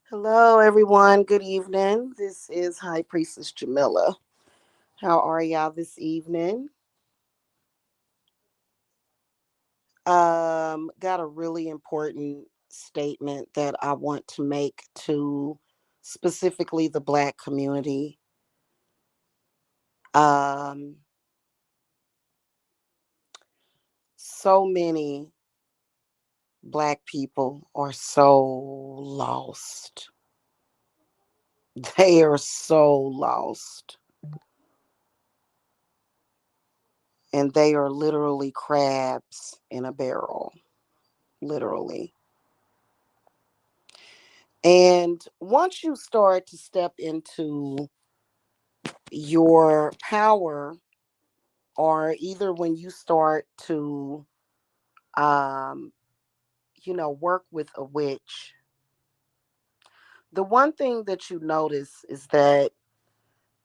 Hello, everyone. Good evening. This is High Priestess Jamila. How are y'all this evening? Got a really important statement that I want to make to specifically the Black community. Um, so many Black people are so lost. They are so lost. And they are literally crabs in a barrel. Literally. And once you start to step into your power, or either when you start to, um, work with a witch, the one thing that you notice is that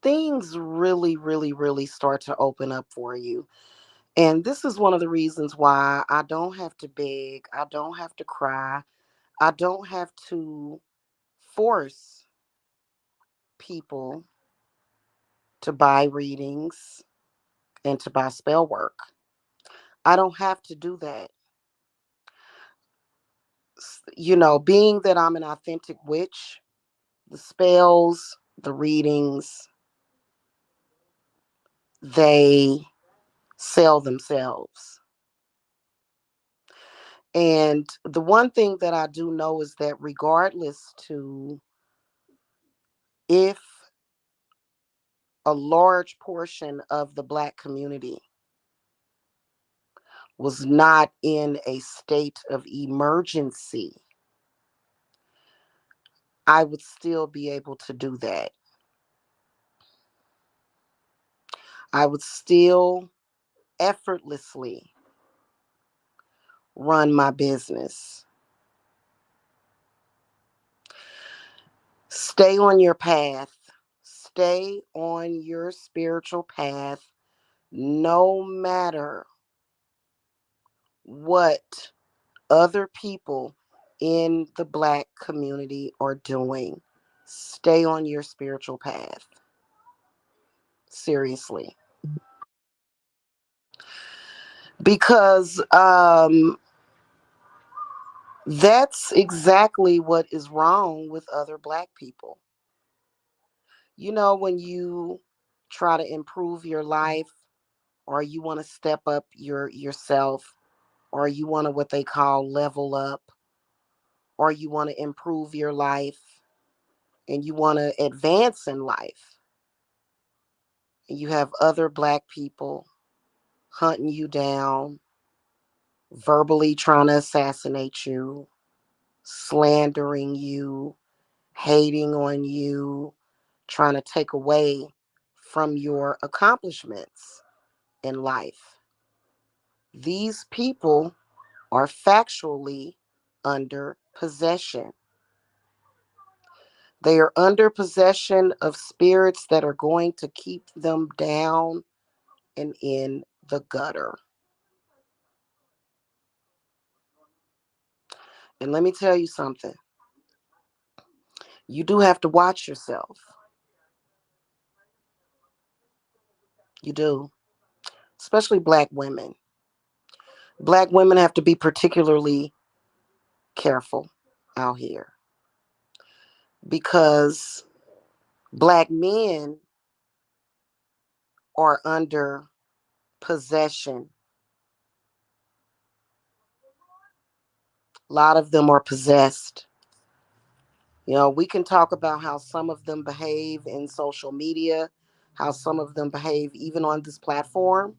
things really, really, really start to open up for you. And this is one of the reasons why I don't have to beg, I don't have to cry, I don't have to force people to buy readings and to buy spell work. I don't have to do that. Being that I'm an authentic witch, the spells, the readings, they sell themselves. And the one thing that I do know is that regardless to if a large portion of the Black community was not in a state of emergency, I would still be able to do that. I would still effortlessly run my business. Stay on your path. Stay on your spiritual path no matter what other people in the Black community are doing. Stay on your spiritual path. Seriously. Because that's exactly what is wrong with other Black people. When you try to improve your life, or you want to step up yourself, or you want to what they call level up, or you want to improve your life and you want to advance in life, and you have other Black people hunting you down, verbally trying to assassinate you, slandering you, hating on you, trying to take away from your accomplishments in life. These people are factually under possession. They are under possession of spirits that are going to keep them down and in the gutter. And let me tell you something. You do have to watch yourself. You do. Especially Black women. Black women have to be particularly careful out here because Black men are under possession. A lot of them are possessed. We can talk about how some of them behave in social media, how some of them behave even on this platform,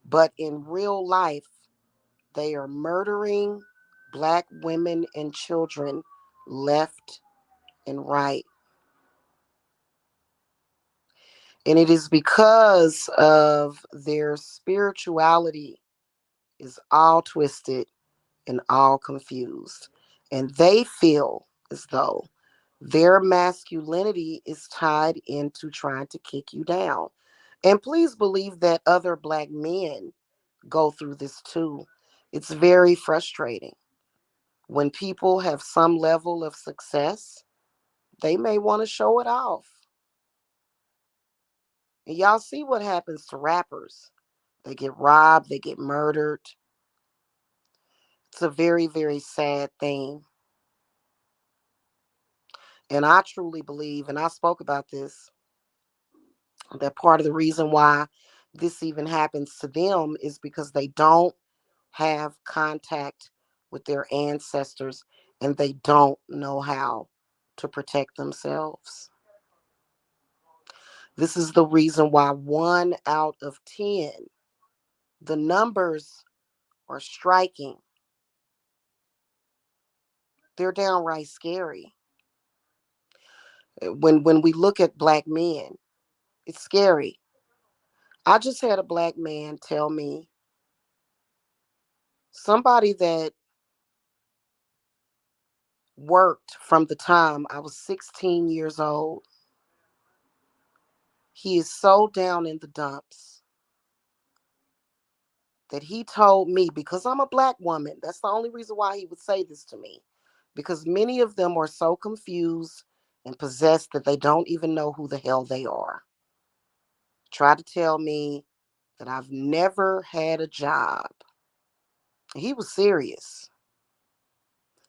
but in real life, they are murdering Black women and children left and right. And it is because of their spirituality is all twisted and all confused. And they feel as though their masculinity is tied into trying to kick you down. And please believe that other Black men go through this too. It's very frustrating when people have some level of success They may want to show it off. And y'all see what happens to rappers. They get robbed, they get murdered. It's a very, very sad thing. And I truly believe, and I spoke about this, that part of the reason why this even happens to them is because they don't have contact with their ancestors and they don't know how to protect themselves. This is the reason why 1 out of 10, the numbers are striking. They're downright scary. When we look at black men, it's scary. I just had a black man tell me, somebody that worked from the time I was 16 years old. He is so down in the dumps that he told me, because I'm a black woman, that's the only reason why he would say this to me, because many of them are so confused and possessed that they don't even know who the hell they are. Try to tell me that I've never had a job. He was serious.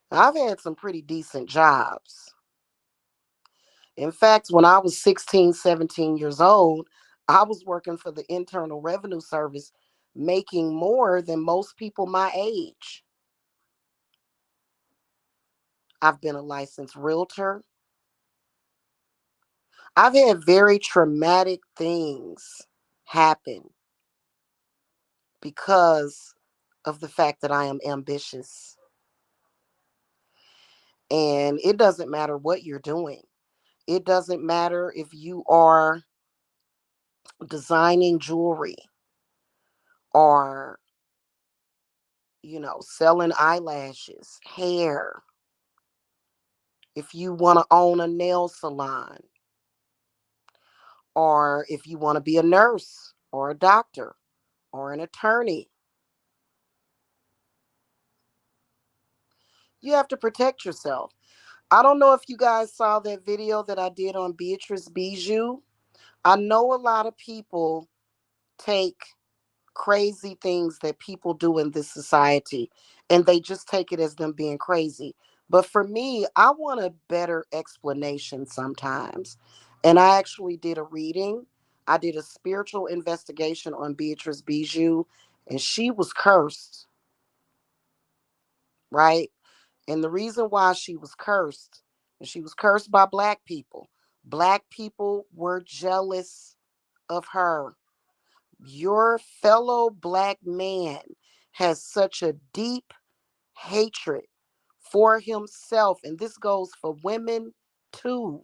I've had some pretty decent jobs. In fact, when I was 16, 17 years old, I was working for the Internal Revenue Service, making more than most people my age. I've been a licensed realtor. I've had very traumatic things happen because of the fact that I am ambitious. And it doesn't matter what you're doing. It doesn't matter if you are designing jewelry or, selling eyelashes, hair. If you want to own a nail salon, or if you want to be a nurse or a doctor or an attorney, you have to protect yourself. I don't know if you guys saw that video that I did on Beatrice Bijou. I know a lot of people take crazy things that people do in this society and they just take it as them being crazy. But for me, I want a better explanation sometimes. And I actually did a reading. I did a spiritual investigation on Beatrice Bijou, and she was cursed, right? And the reason why she was cursed, and she was cursed by black people. Black people were jealous of her. Your fellow black man has such a deep hatred for himself, and this goes for women too.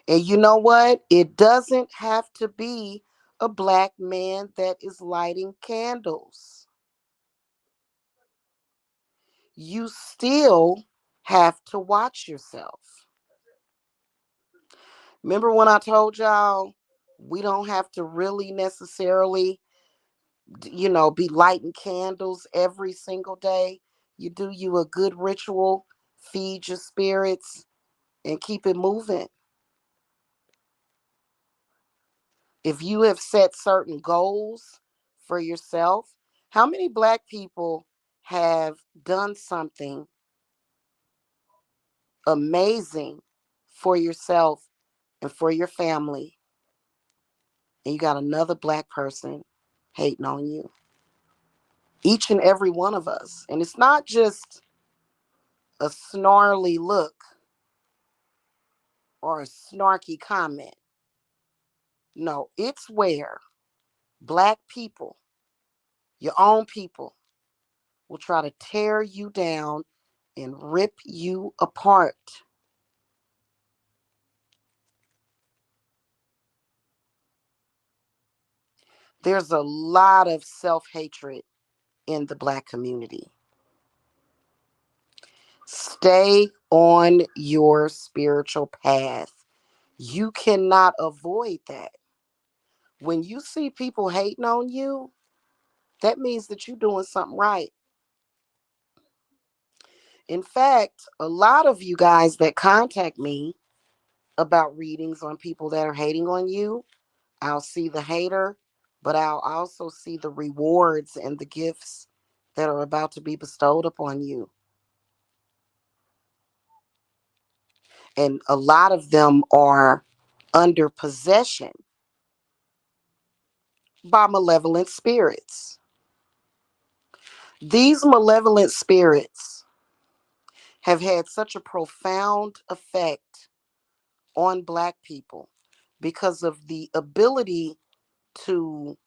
And you know what? It doesn't have to be a black man that is lighting candles. You still have to watch yourself. Remember when I told y'all we don't have to really necessarily, be lighting candles every single day? You do you a good ritual, feed your spirits, and keep it moving. If you have set certain goals for yourself, how many black people have done something amazing for yourself and for your family, and you got another black person hating on you? Each and every one of us. And it's not just a snarly look or a snarky comment. No, it's where black people, your own people, will try to tear you down and rip you apart. There's a lot of self hatred in the black community. Stay on your spiritual path. You cannot avoid that. When you see people hating on you, that means that you're doing something right. In fact, a lot of you guys that contact me about readings on people that are hating on you, I'll see the hater, but I'll also see the rewards and the gifts that are about to be bestowed upon you. And a lot of them are under possession by malevolent spirits. These malevolent spirits have had such a profound effect on Black people because of the ability to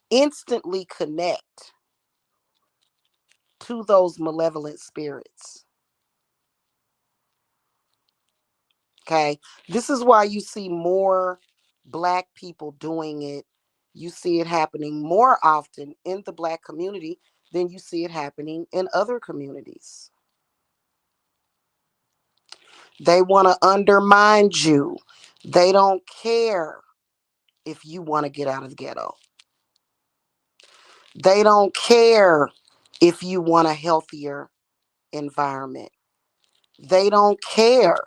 instantly connect to those malevolent spirits. Okay. This is why you see more Black people doing it. You see it happening more often in the Black community than you see it happening in other communities. They want to undermine you. They don't care if you want to get out of the ghetto. They don't care if you want a healthier environment. They don't care.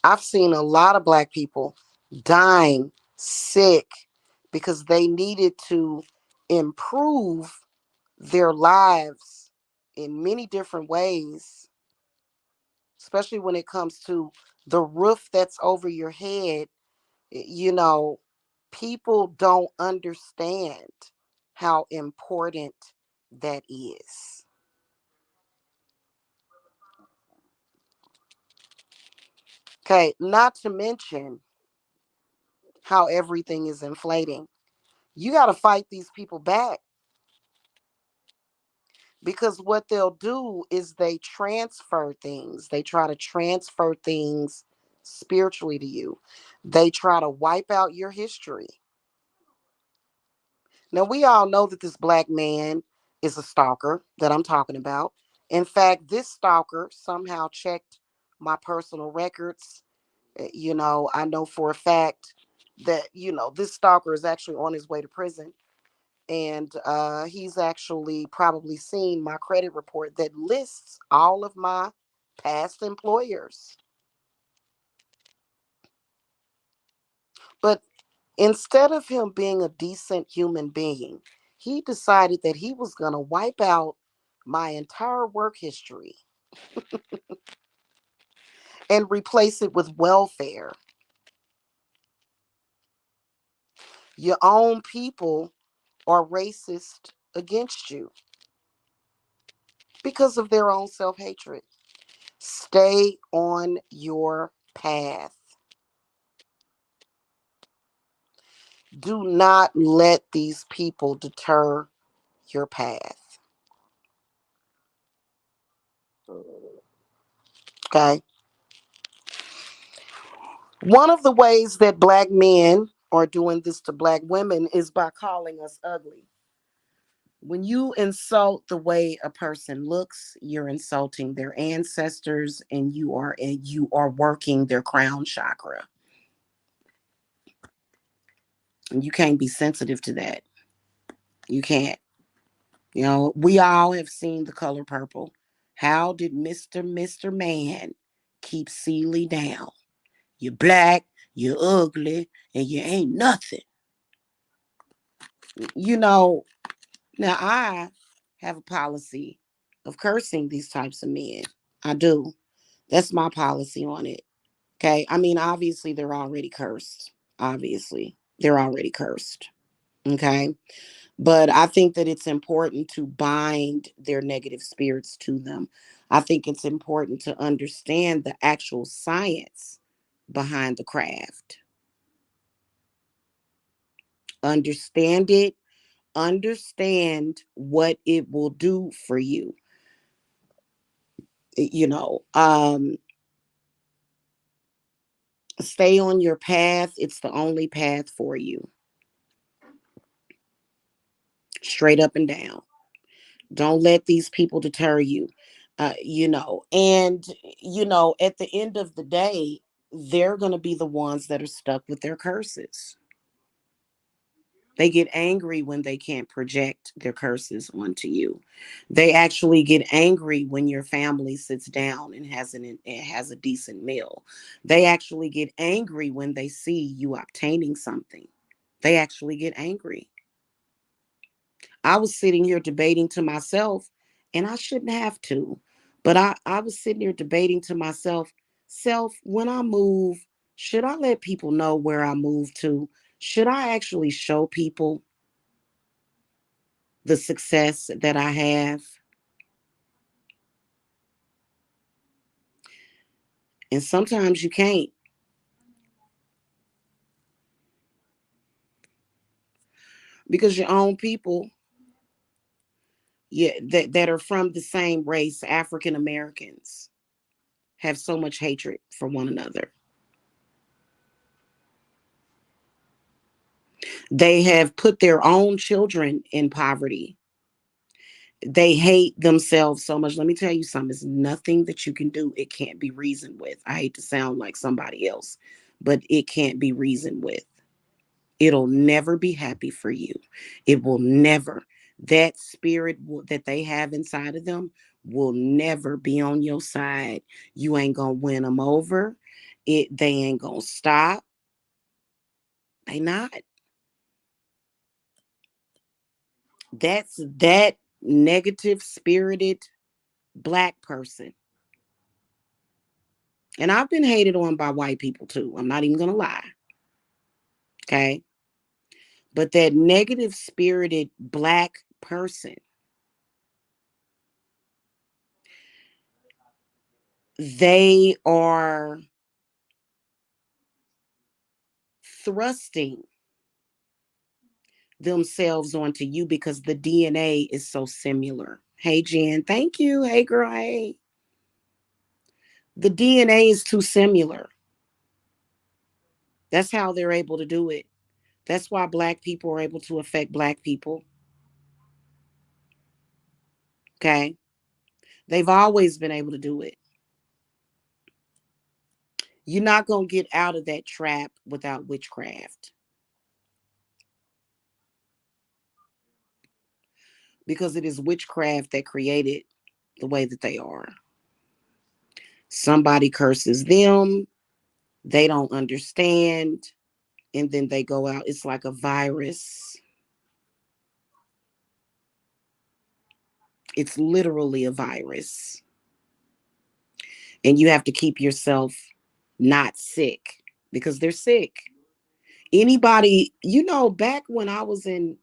I've seen a lot of Black people dying, sick, because they needed to improve their lives in many different ways, especially when it comes to the roof that's over your head. You know, people don't understand how important that is. Okay, not to mention how everything is inflating. You got to fight these people back because what they'll do is they transfer things. They try to transfer things spiritually to you. They try to wipe out your history. Now, we all know that this Black man is a stalker that I'm talking about. In fact, this stalker somehow checked my personal records. I know for a fact that, this stalker is actually on his way to prison. And he's actually probably seen my credit report that lists all of my past employers. But instead of him being a decent human being, he decided that he was going to wipe out my entire work history and replace it with welfare. Your own people are racist against you because of their own self hatred. Stay on your path. Do not let these people deter your path. Okay. One of the ways that Black men are doing this to Black women is by calling us ugly. When you insult the way a person looks, you're insulting their ancestors and you are working their crown chakra. And you can't be sensitive to that. You can't. We all have seen The Color Purple. How did Mr. Man keep Celie down? You're Black, you're ugly, and you ain't nothing. You know, Now I have a policy of cursing these types of men. I do. That's my policy on it. Okay. I mean, obviously they're already cursed. Obviously. They're already cursed. Okay. But I think that it's important to bind their negative spirits to them. I think it's important to understand the actual science behind the craft. Understand it, understand what it will do for you. You know, stay on your path. It's the only path for you, straight up and down. Don't let these people deter you. And at the end of the day, they're going to be the ones that are stuck with their curses. They get angry when they can't project their curses onto you. They actually get angry when your family sits down and has a decent meal. They actually get angry when they see you obtaining something. They actually get angry. I was sitting here debating to myself, and I shouldn't have to, but I was sitting here debating to myself, self, when I move, should I let people know where I move to? Should I actually show people the success that I have? And sometimes you can't, because your own people, yeah, that are from the same race, African Americans, have so much hatred for one another. They have put their own children in poverty. They hate themselves so much. Let me tell you something. It's nothing that you can do. It can't be reasoned with. I hate to sound like somebody else, but it can't be reasoned with. It'll never be happy for you. It will never. That spirit that they have inside of them will never be on your side. You ain't gonna win them over. They ain't gonna stop. They not. That's that negative spirited black person. And I've been hated on by white people too. I'm not even gonna lie. Okay. But that negative spirited black person, they are thrusting themselves onto you because the DNA is so similar. Hey, Jen, thank you. Hey, girl, hey. The DNA is too similar. That's how they're able to do it. That's why black people are able to affect black people. Okay. They've always been able to do it. You're not going to get out of that trap without witchcraft, because it is witchcraft that created the way that they are. Somebody curses them, they don't understand, and then they go out. It's like a virus. It's literally a virus. And you have to keep yourself not sick, because they're sick. Anybody, back when I was in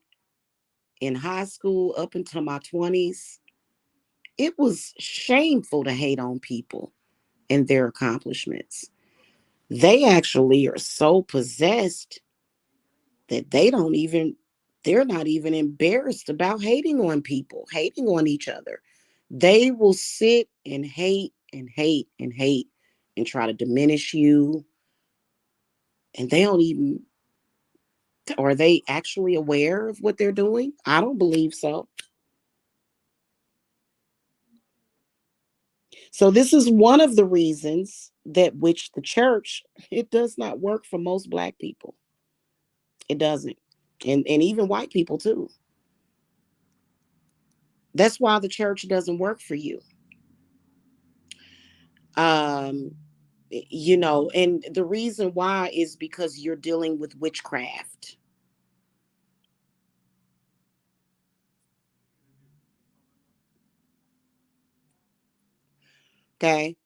high school up until my 20s, it was shameful to hate on people and their accomplishments. They actually are so possessed that they're not even embarrassed about hating on people, hating on each other. They will sit and hate and hate and hate and try to diminish you. And they don't even, are they actually aware of what they're doing? I don't believe so. So this is one of the reasons that which the church, it does not work for most black people. It doesn't. And even white people too. That's why the church doesn't work for you. Um and the reason why is because you're dealing with witchcraft. Okay.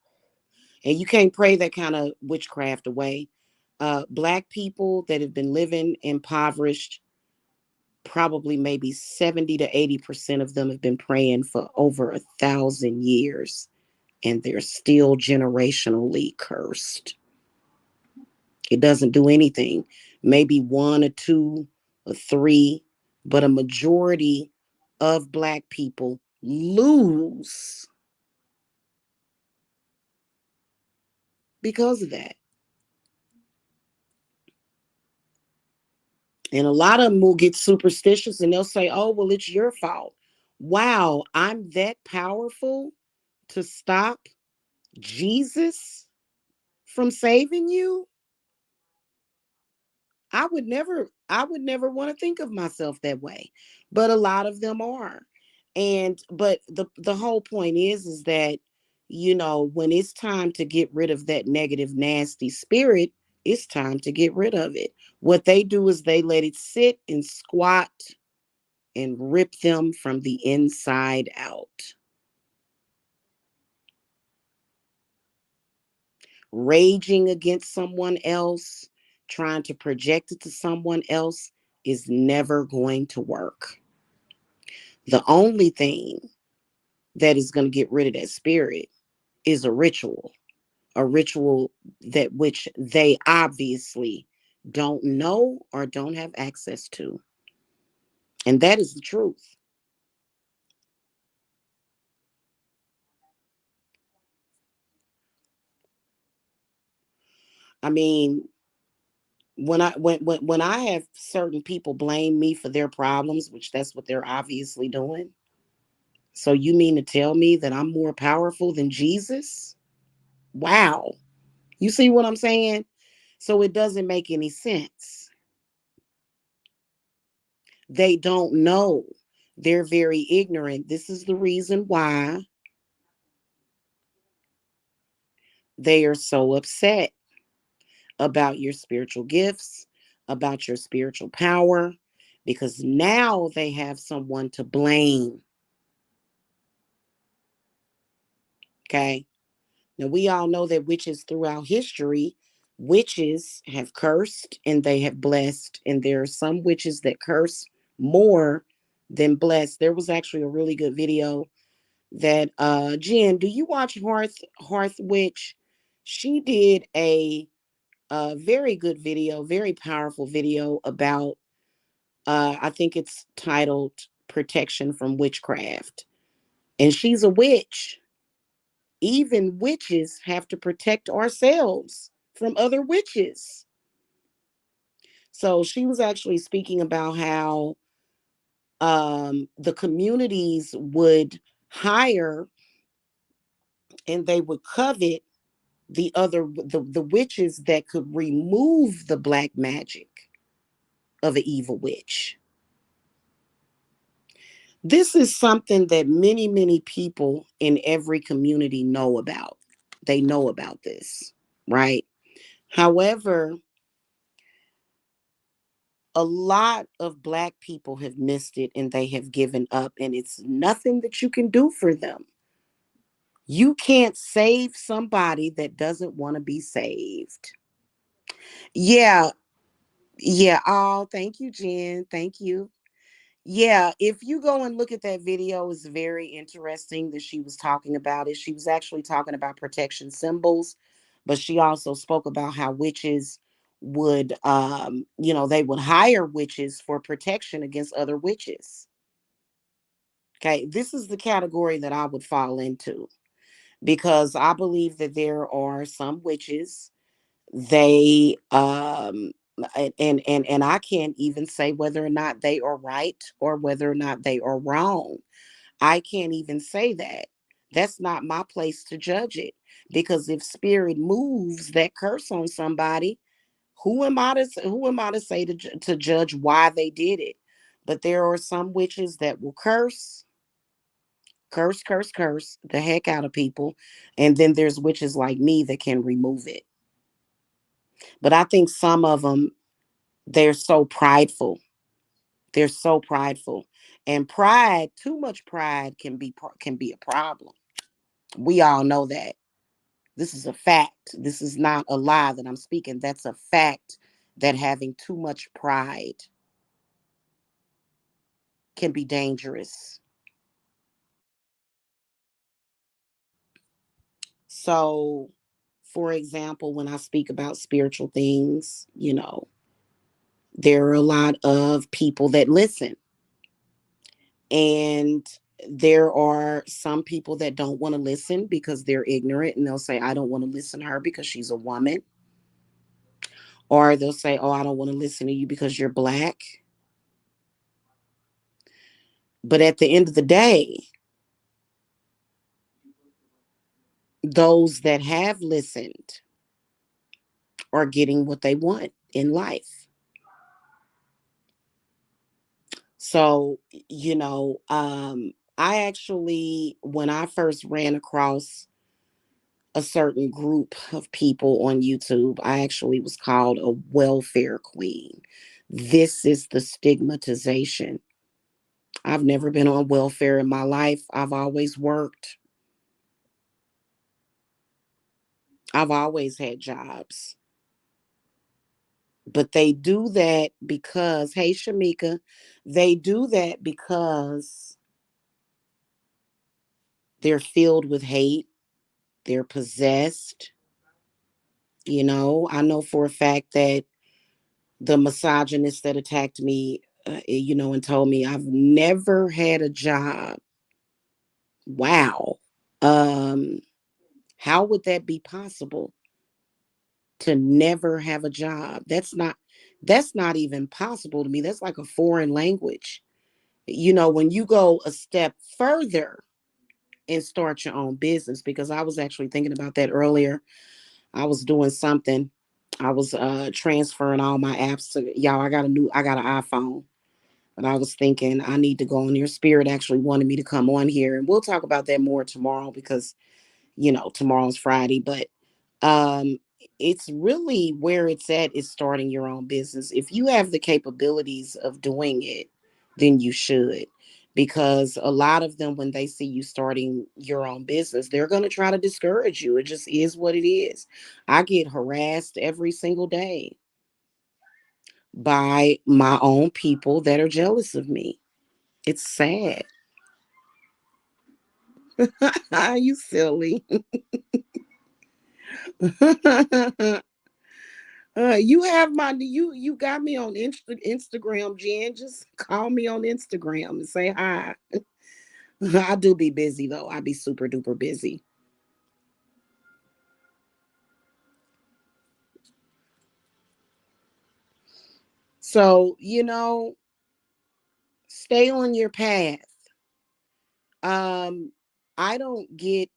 And you can't pray that kind of witchcraft away. Black people that have been living impoverished, probably maybe 70 to 80% of them have been praying for over 1,000 years, and they're still generationally cursed. It doesn't do anything. Maybe one or two or three, but a majority of black people lose because of that. And a lot of them will get superstitious and they'll say, oh, well, it's your fault. Wow, I'm that powerful to stop Jesus from saving you? I would never want to think of myself that way. But a lot of them are. And but the whole point is that, when it's time to get rid of that negative nasty spirit, it's time to get rid of it. What they do is they let it sit and squat and rip them from the inside out. Raging against someone else, trying to project it to someone else is never going to work. The only thing that is going to get rid of that spirit is a ritual that which they obviously don't know or don't have access to. And that is the truth. I mean, when I have certain people blame me for their problems, which that's what they're obviously doing. So you mean to tell me that I'm more powerful than Jesus? Wow. You see what I'm saying? So it doesn't make any sense. They don't know. They're very ignorant. This is the reason why they are so upset about your spiritual gifts, about your spiritual power, because now they have someone to blame. Okay. Now, we all know that witches throughout history, witches have cursed and they have blessed. And there are some witches that curse more than bless. There was actually a really good video that Jen, do you watch Hearth Witch? She did a very good video, very powerful video about I think it's titled Protection from Witchcraft. And she's a witch. Even witches have to protect ourselves from other witches. So she was actually speaking about how the communities would hire and they would covet the witches that could remove the black magic of an evil witch. This is something that many people in every community know about. They know about this, right? However, a lot of black people have missed it and they have given up, and it's nothing that you can do for them. You can't save somebody that doesn't want to be saved. Yeah, yeah. Oh, thank you, Jen. Thank you. Yeah, if you go and look at that video, it's very interesting that she was talking about it. She was actually talking about protection symbols, but she also spoke about how witches would they would hire witches for protection against other witches. Okay, this is the category that I would fall into because I believe that there are some witches, they and I can't even say whether or not they are right or whether or not they are wrong. I can't even say that. That's not my place to judge it. Because if spirit moves that curse on somebody, who am I to say to judge why they did it? But there are some witches that will curse the heck out of people. And then there's witches like me that can remove it. But I think some of them, they're so prideful. They're so prideful. And pride, too much pride can be a problem. We all know that. This is a fact. This is not a lie that I'm speaking. That's a fact that having too much pride can be dangerous. So, for example, when I speak about spiritual things, there are a lot of people that listen. And there are some people that don't want to listen because they're ignorant and they'll say, I don't want to listen to her because she's a woman. Or they'll say, oh, I don't want to listen to you because you're black. But at the end of the day, those that have listened are getting what they want in life. So, I actually, when I first ran across a certain group of people on YouTube, I actually was called a welfare queen. This is the stigmatization. I've never been on welfare in my life. I've always worked. I've always had jobs. But they do that because, hey, Shamika, they do that because they're filled with hate. They're possessed. I know for a fact that the misogynist that attacked me, and told me I've never had a job. Wow. Um, how would that be possible to never have a job? That's not even possible to me. That's like a foreign language. When you go a step further and start your own business, because I was actually thinking about that earlier. I was doing something. I was transferring all my apps to y'all. I got an iPhone. But I was thinking I need to go on here. Spirit actually wanted me to come on here, and we'll talk about that more tomorrow because tomorrow's Friday. But um, it's really where it's at is starting your own business. If you have the capabilities of doing it, then you should. Because a lot of them, when they see you starting your own business, they're going to try to discourage you. It just is what it is. I get harassed every single day by my own people that are jealous of me. It's sad. You silly. You have you got me on Instagram, Jen. Just call me on Instagram and say hi. I do be busy though. I be super duper busy. So, stay on your path. Um, I don't get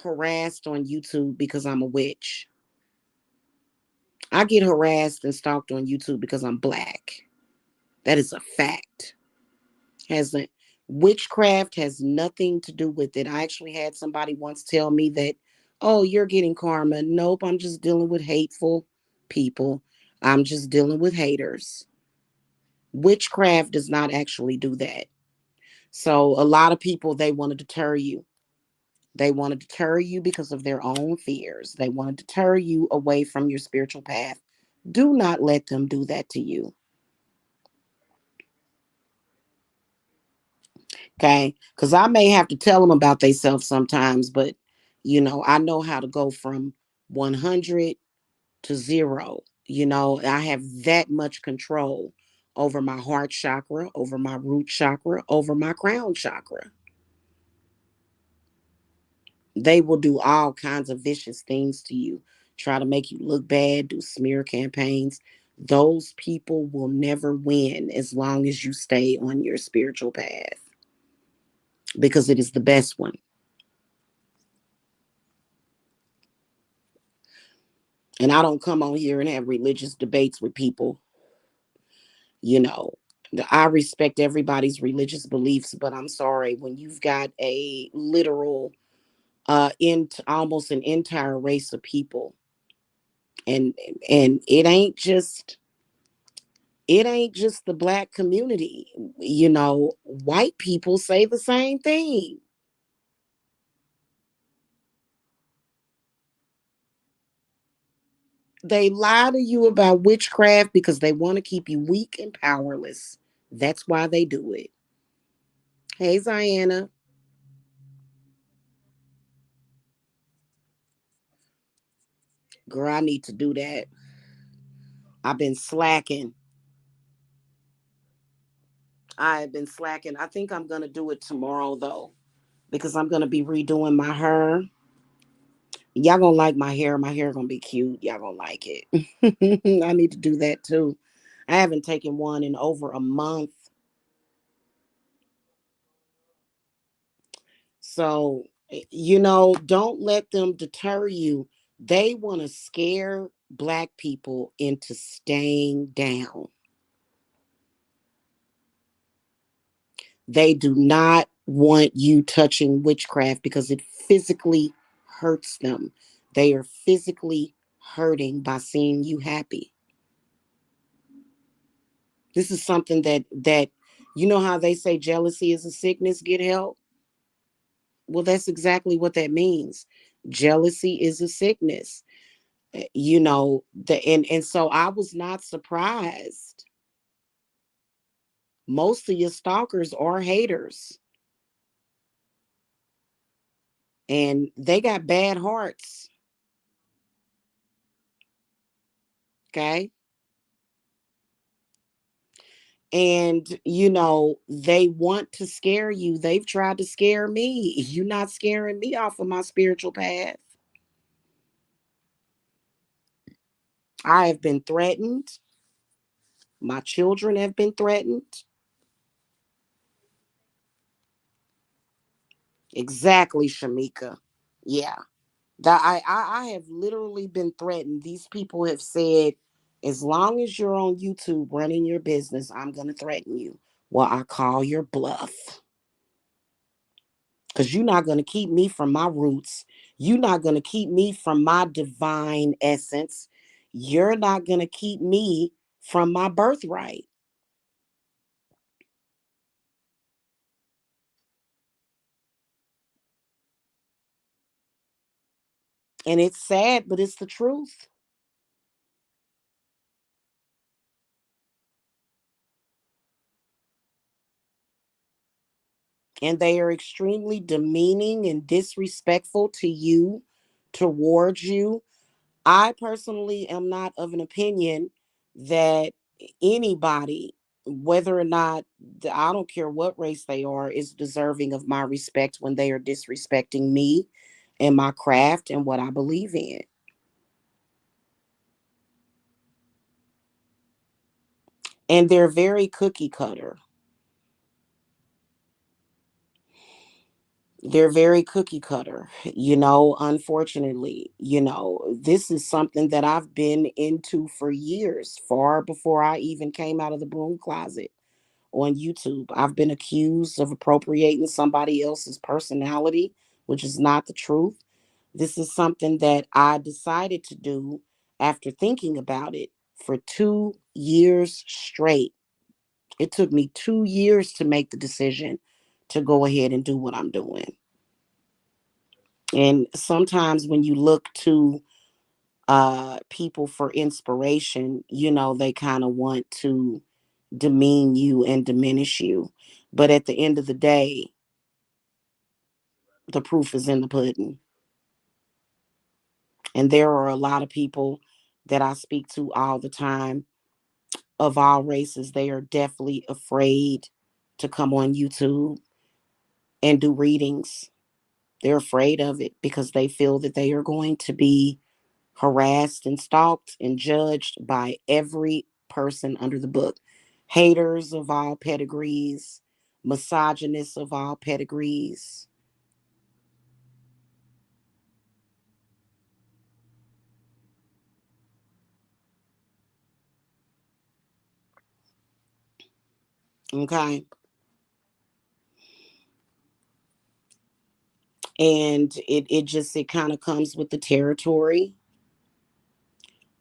harassed on YouTube because I'm a witch. I get harassed and stalked on YouTube because I'm black. That is a fact. Hasn't Witchcraft has nothing to do with it. I actually had somebody once tell me that, oh, you're getting karma. Nope, I'm just dealing with hateful people. I'm just dealing with haters. Witchcraft does not actually do that. So a lot of people, they want to deter you. They want to deter you because of their own fears. They want to deter you away from your spiritual path. Do not let them do that to you. Okay, because I may have to tell them about themselves sometimes, but I know how to go from 100 to 0. I have that much control over my heart chakra, over my root chakra, over my crown chakra. They will do all kinds of vicious things to you, try to make you look bad, do smear campaigns. Those people will never win as long as you stay on your spiritual path because it is the best one. And I don't come on here and have religious debates with people. You know, I respect everybody's religious beliefs, but I'm sorry when you've got a literal, almost an entire race of people, and and it ain't just the black community. White people say the same thing. They lie to you about witchcraft because they want to keep you weak and powerless. That's why they do it. Hey, Ziana. Girl, I need to do that. I've been slacking. I've been slacking. I think I'm going to do it tomorrow, though, because I'm going to be redoing my hair. Y'all going to like my hair. My hair going to be cute. Y'all going to like it. I need to do that, too. I haven't taken one in over a month. So, don't let them deter you. They want to scare black people into staying down. They do not want you touching witchcraft because it physically hurts them. They are physically hurting by seeing you happy. This is something that you know how they say jealousy is a sickness, get help? Well, that's exactly what that means. Jealousy is a sickness. And so I was not surprised. Most of your stalkers are haters, and they got bad hearts. Okay. And they want to scare you. They've tried to scare me. You're not scaring me off of my spiritual path. I have been threatened. My children have been threatened. Exactly, Shamika. Yeah. That I have literally been threatened. These people have said, as long as you're on YouTube running your business, I'm gonna threaten you. Well, I call your bluff. Because you're not gonna keep me from my roots. You're not gonna keep me from my divine essence. You're not gonna keep me from my birthright. And it's sad, but it's the truth. And they are extremely demeaning and disrespectful to you, towards you. I personally am not of an opinion that anybody, whether or not, I don't care what race they are, is deserving of my respect when they are disrespecting me and my craft and what I believe in. And they're very cookie cutter. They're very cookie cutter, unfortunately. This is something that I've been into for years, far before I even came out of the broom closet on YouTube. I've been accused of appropriating somebody else's personality, which is not the truth. This is something that I decided to do after thinking about it for 2 years straight. It took me 2 years to make the decision to go ahead and do what I'm doing. And sometimes when you look to people for inspiration, they kind of want to demean you and diminish you. But at the end of the day, the proof is in the pudding. And there are a lot of people that I speak to all the time of all races. They are definitely afraid to come on YouTube and do readings. They're afraid of it because they feel that they are going to be harassed and stalked and judged by every person under the book. Haters of all pedigrees, misogynists of all pedigrees. Okay. And it kind of comes with the territory,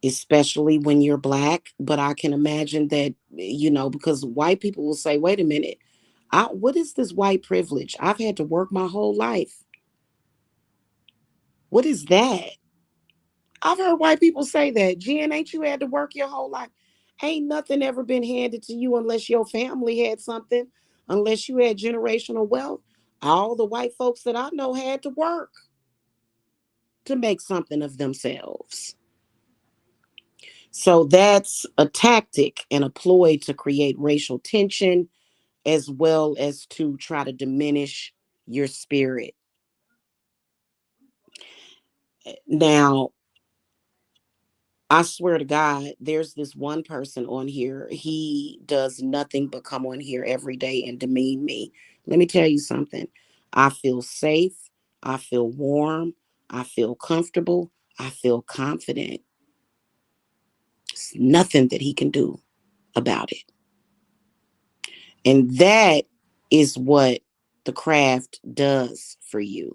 especially when you're black. But I can imagine that, because white people will say, wait a minute, what is this white privilege? I've had to work my whole life. What is that? I've heard white people say that. Jen, ain't you had to work your whole life? Ain't nothing ever been handed to you unless your family had something, unless you had generational wealth. All the white folks that I know had to work to make something of themselves. So that's a tactic and a ploy to create racial tension as well as to try to diminish your spirit. Now, I swear to God, there's this one person on here. He does nothing but come on here every day and demean me. Let me tell you something. I feel safe. I feel warm. I feel comfortable. I feel confident. There's nothing that he can do about it. And that is what the craft does for you.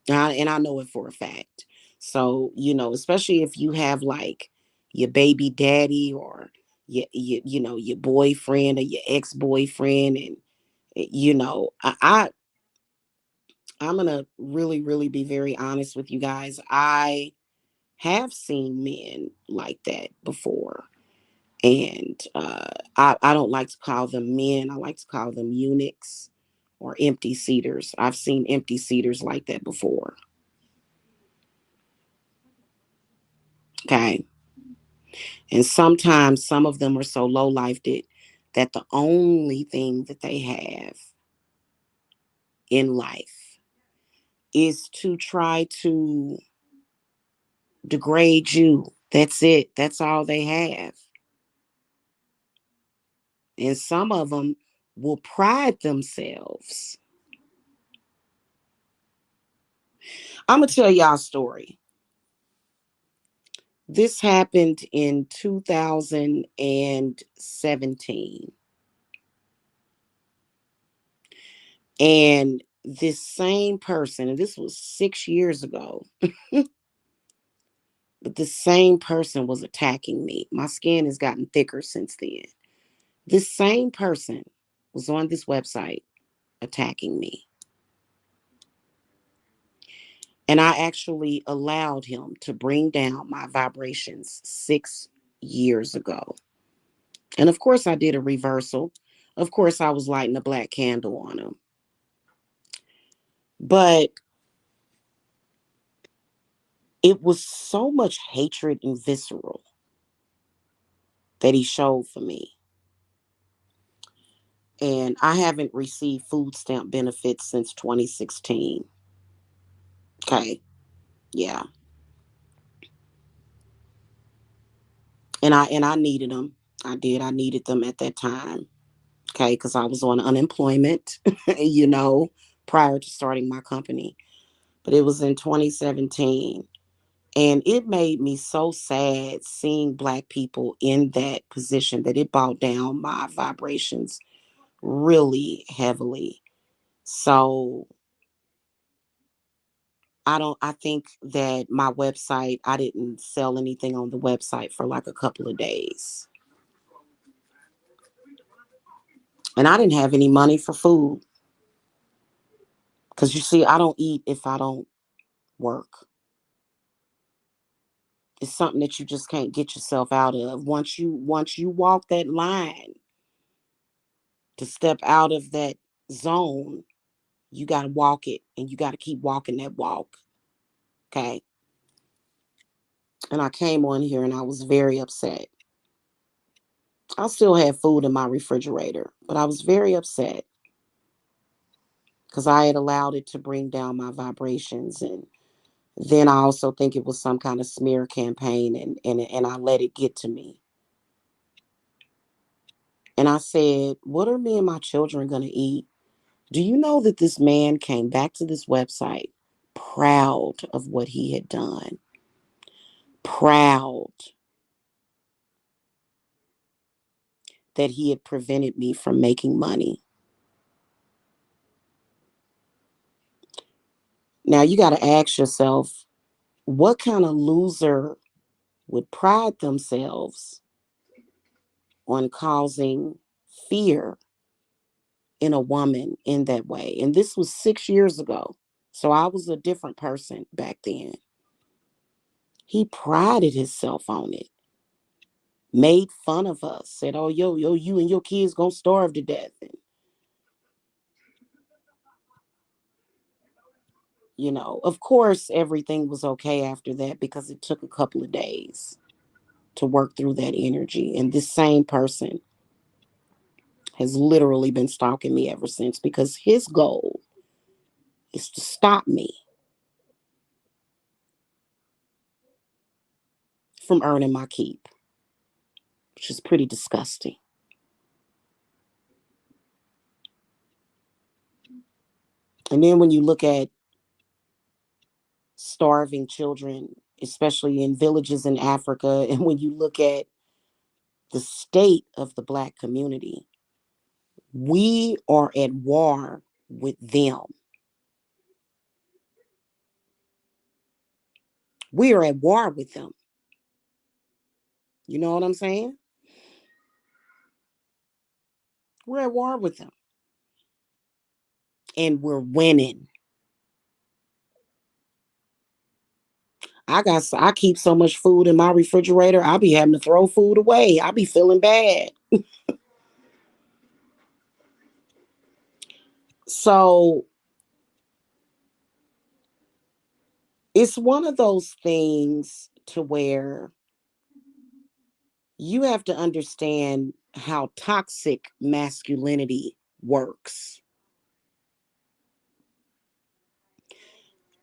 And I know it for a fact. So, especially if you have like your baby daddy or your boyfriend or your ex-boyfriend, and I'm gonna really, really be very honest with you guys. I have seen men like that before. And I don't like to call them men. I like to call them eunuchs or empty seaters. I've seen empty seaters like that before. Okay. And sometimes some of them are so low lifed that the only thing that they have in life is to try to degrade you. That's it. That's all they have. And some of them will pride themselves. I'm going to tell y'all a story. This happened in 2017. And this same person, and this was 6 years ago, but the same person was attacking me. My skin has gotten thicker since then. This same person was on this website attacking me. And I actually allowed him to bring down my vibrations 6 years ago. And of course, I did a reversal. Of course, I was lighting a black candle on him. But it was so much hatred and visceral that he showed for me. And I haven't received food stamp benefits since 2016. Okay. Yeah. And I needed them. I did. I needed them at that time. Okay, because I was on unemployment, you know, prior to starting my company. But it was in 2017. And it made me so sad seeing Black people in that position that it brought down my vibrations really heavily. So I think that my website, I didn't sell anything on the website for like a couple of days. And I didn't have any money for food. Because you see, I don't eat if I don't work. It's something that you just can't get yourself out of. Once you walk that line to step out of that zone, you got to walk it and you got to keep walking that walk. Okay. And I came on here and I was very upset. I still had food in my refrigerator, but I was very upset because I had allowed it to bring down my vibrations. And then I also think it was some kind of smear campaign, and I let it get to me. And I said, what are me and my children going to eat? Do you know that this man came back to this website proud of what he had done? Proud that he had prevented me from making money. Now you got to ask yourself, what kind of loser would pride themselves on causing fear in a woman in that way? And this was 6 years ago. So I was a different person back then. He prided himself on it, made fun of us, said, oh, yo, you and your kids gonna starve to death. And, of course, everything was okay after that because it took a couple of days to work through that energy. And this same person has literally been stalking me ever since because his goal is to stop me from earning my keep, which is pretty disgusting. And then when you look at starving children, especially in villages in Africa, and when you look at the state of the Black community, We are at war with them. We are at war with them. You know what I'm saying? We're at war with them. And we're winning. I keep so much food in my refrigerator. I'll be having to throw food away. I'll be feeling bad. So it's one of those things to where you have to understand how toxic masculinity works.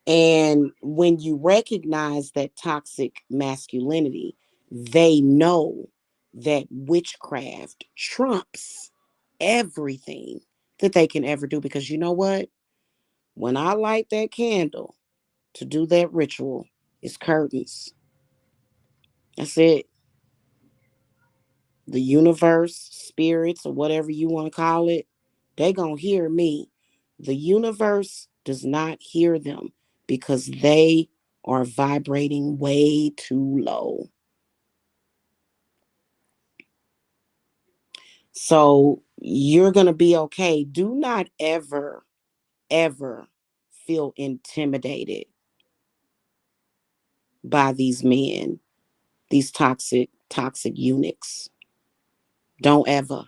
And when you recognize that toxic masculinity, they know that witchcraft trumps everything that they can ever do. Because you know what? When I light that candle to do that ritual, it's curtains. That's it. The universe, spirits, or whatever you want to call it, they gonna hear me. The universe does not hear them because they are vibrating way too low. So you're gonna be okay. Do not ever, ever feel intimidated by these men, these toxic eunuchs. Don't ever.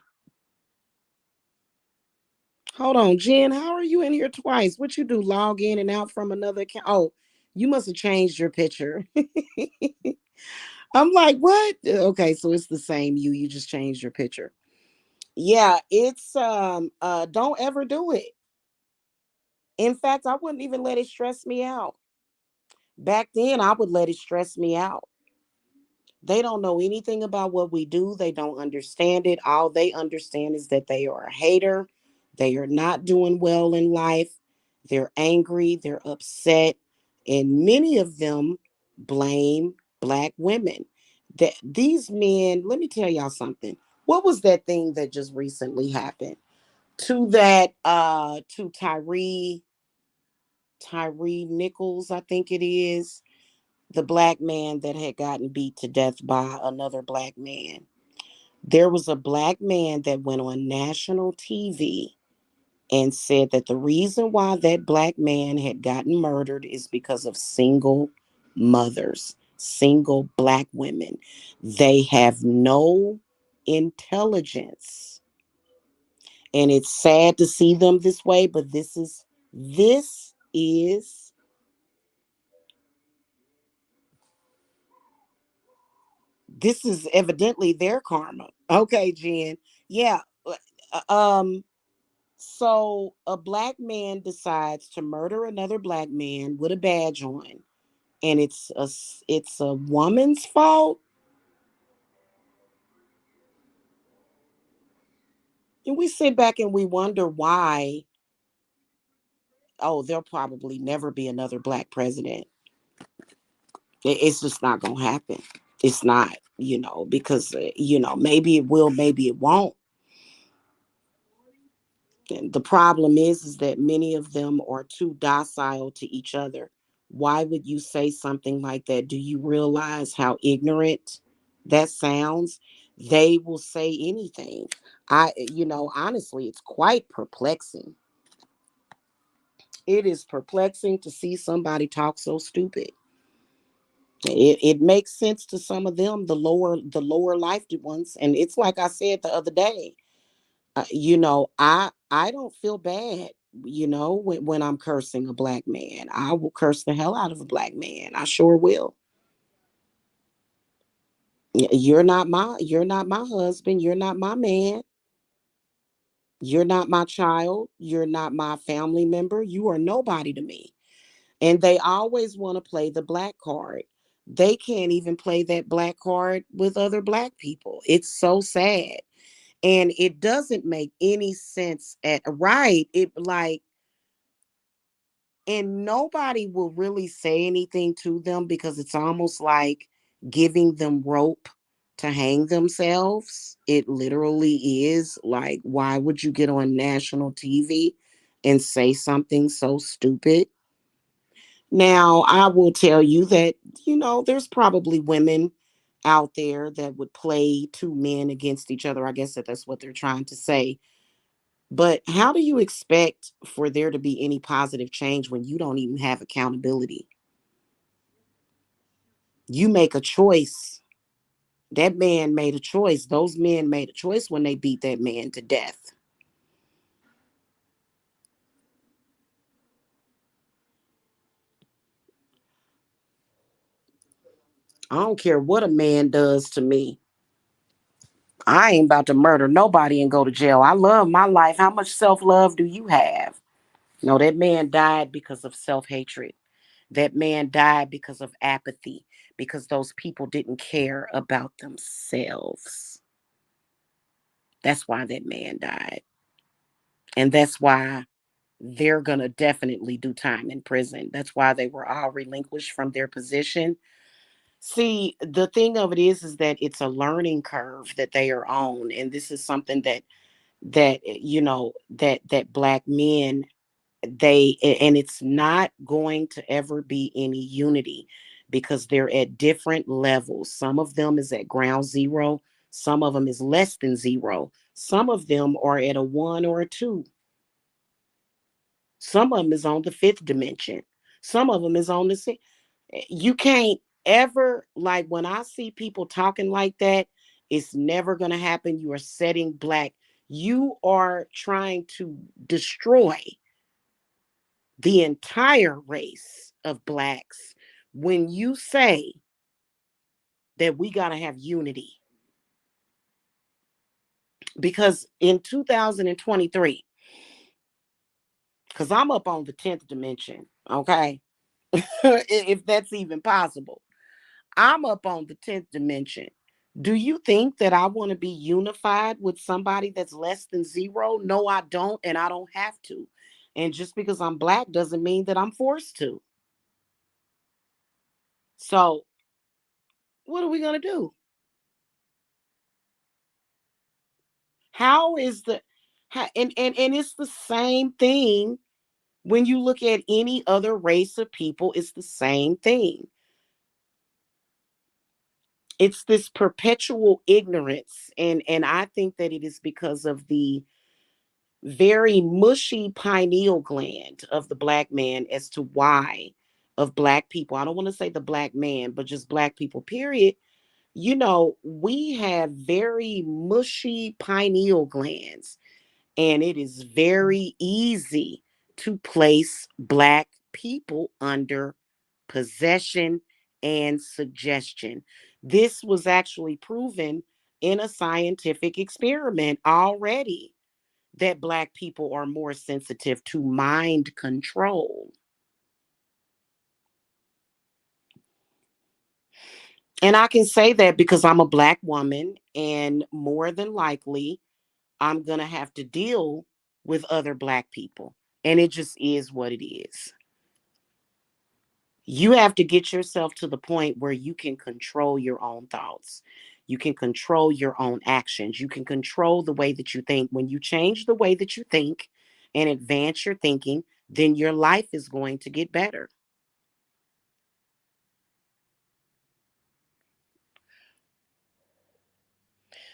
Hold on, Jen. How are you in here twice? What you do? Log in and out from another account? Oh, you must have changed your picture. I'm like, what? Okay, so it's the same you. You just changed your picture. Yeah, it's don't ever do it. In fact, I wouldn't even let it stress me out. Back then, I would let it stress me out. They don't know anything about what we do. They don't understand it. All they understand is that they are a hater. They are not doing well in life. They're angry. They're upset. And many of them blame Black women. That these men, let me tell y'all something. What was that thing that just recently happened? To Tyree Nichols, I think it is, the Black man that had gotten beat to death by another Black man. There was a Black man that went on national TV and said that the reason why that Black man had gotten murdered is because of single mothers, single Black women. They have no intelligence. And it's sad to see them this way, but this is evidently their karma. Okay, Jen. Yeah. Um so a Black man decides to murder another Black man with a badge on, and it's a woman's fault. And we sit back and we wonder why. Oh, there'll probably never be another Black president. It's just not going to happen. It's not, because maybe it will, maybe it won't. And the problem is that many of them are too docile to each other. Why would you say something like that? Do you realize how ignorant that sounds? They will say anything. Honestly, it's quite perplexing. It is perplexing to see somebody talk so stupid. It makes sense to some of them, the lower life ones, and it's like I said the other day. I don't feel bad. When I'm cursing a Black man, I will curse the hell out of a Black man. I sure will. You're not my husband. You're not my man. You're not my child. You're not my family member. You are nobody to me. And they always want to play the Black card. They can't even play that Black card with other Black people. It's so sad. And it doesn't make any sense at right. It like and nobody will really say anything to them because it's almost like giving them rope to hang themselves. It literally is like, why would you get on national TV and say something so stupid? Now, I will tell you that, there's probably women out there that would play two men against each other. I guess that's what they're trying to say. But how do you expect for there to be any positive change when you don't even have accountability? You make a choice. That man made a choice. Those men made a choice when they beat that man to death. I don't care what a man does to me. I ain't about to murder nobody and go to jail. I love my life. How much self love do you have? No, that man died because of self hatred. That man died because of apathy, because those people didn't care about themselves. That's why that man died. And that's why they're going to definitely do time in prison. That's why they were all relinquished from their position. See, the thing of it is that it's a learning curve that they are on, and this is something that black men, and it's not going to ever be any unity because they're at different levels. Some of them is at ground zero, some of them is less than zero, some of them are at a 1 or a 2, some of them is on the fifth dimension, some of them is on the sixth. You can't ever, like, when I see people talking like that, it's never going to happen. You are setting black, you are trying to destroy the entire race of blacks when you say that we got to have unity. Because in 2023, because I'm up on the 10th dimension, okay? If that's even possible, I'm up on the 10th dimension. Do you think that I want to be unified with somebody that's less than zero? No, I don't, and I don't have to. And just because I'm black doesn't mean that I'm forced to. So, what are we going to do? How is the and it's the same thing when you look at any other race of people, it's the same thing. It's this perpetual ignorance, and I think that it is because of the very mushy pineal gland of the black man as to why of black people. I don't want to say the black man, but just black people period. We have very mushy pineal glands, and it is very easy to place black people under possession and suggestion. This was actually proven in a scientific experiment already, that black people are more sensitive to mind control. And I can say that because I'm a black woman, and more than likely I'm going to have to deal with other black people. And it just is what it is. You have to get yourself to the point where you can control your own thoughts. You can control your own actions. You can control the way that you think. When you change the way that you think and advance your thinking, then your life is going to get better.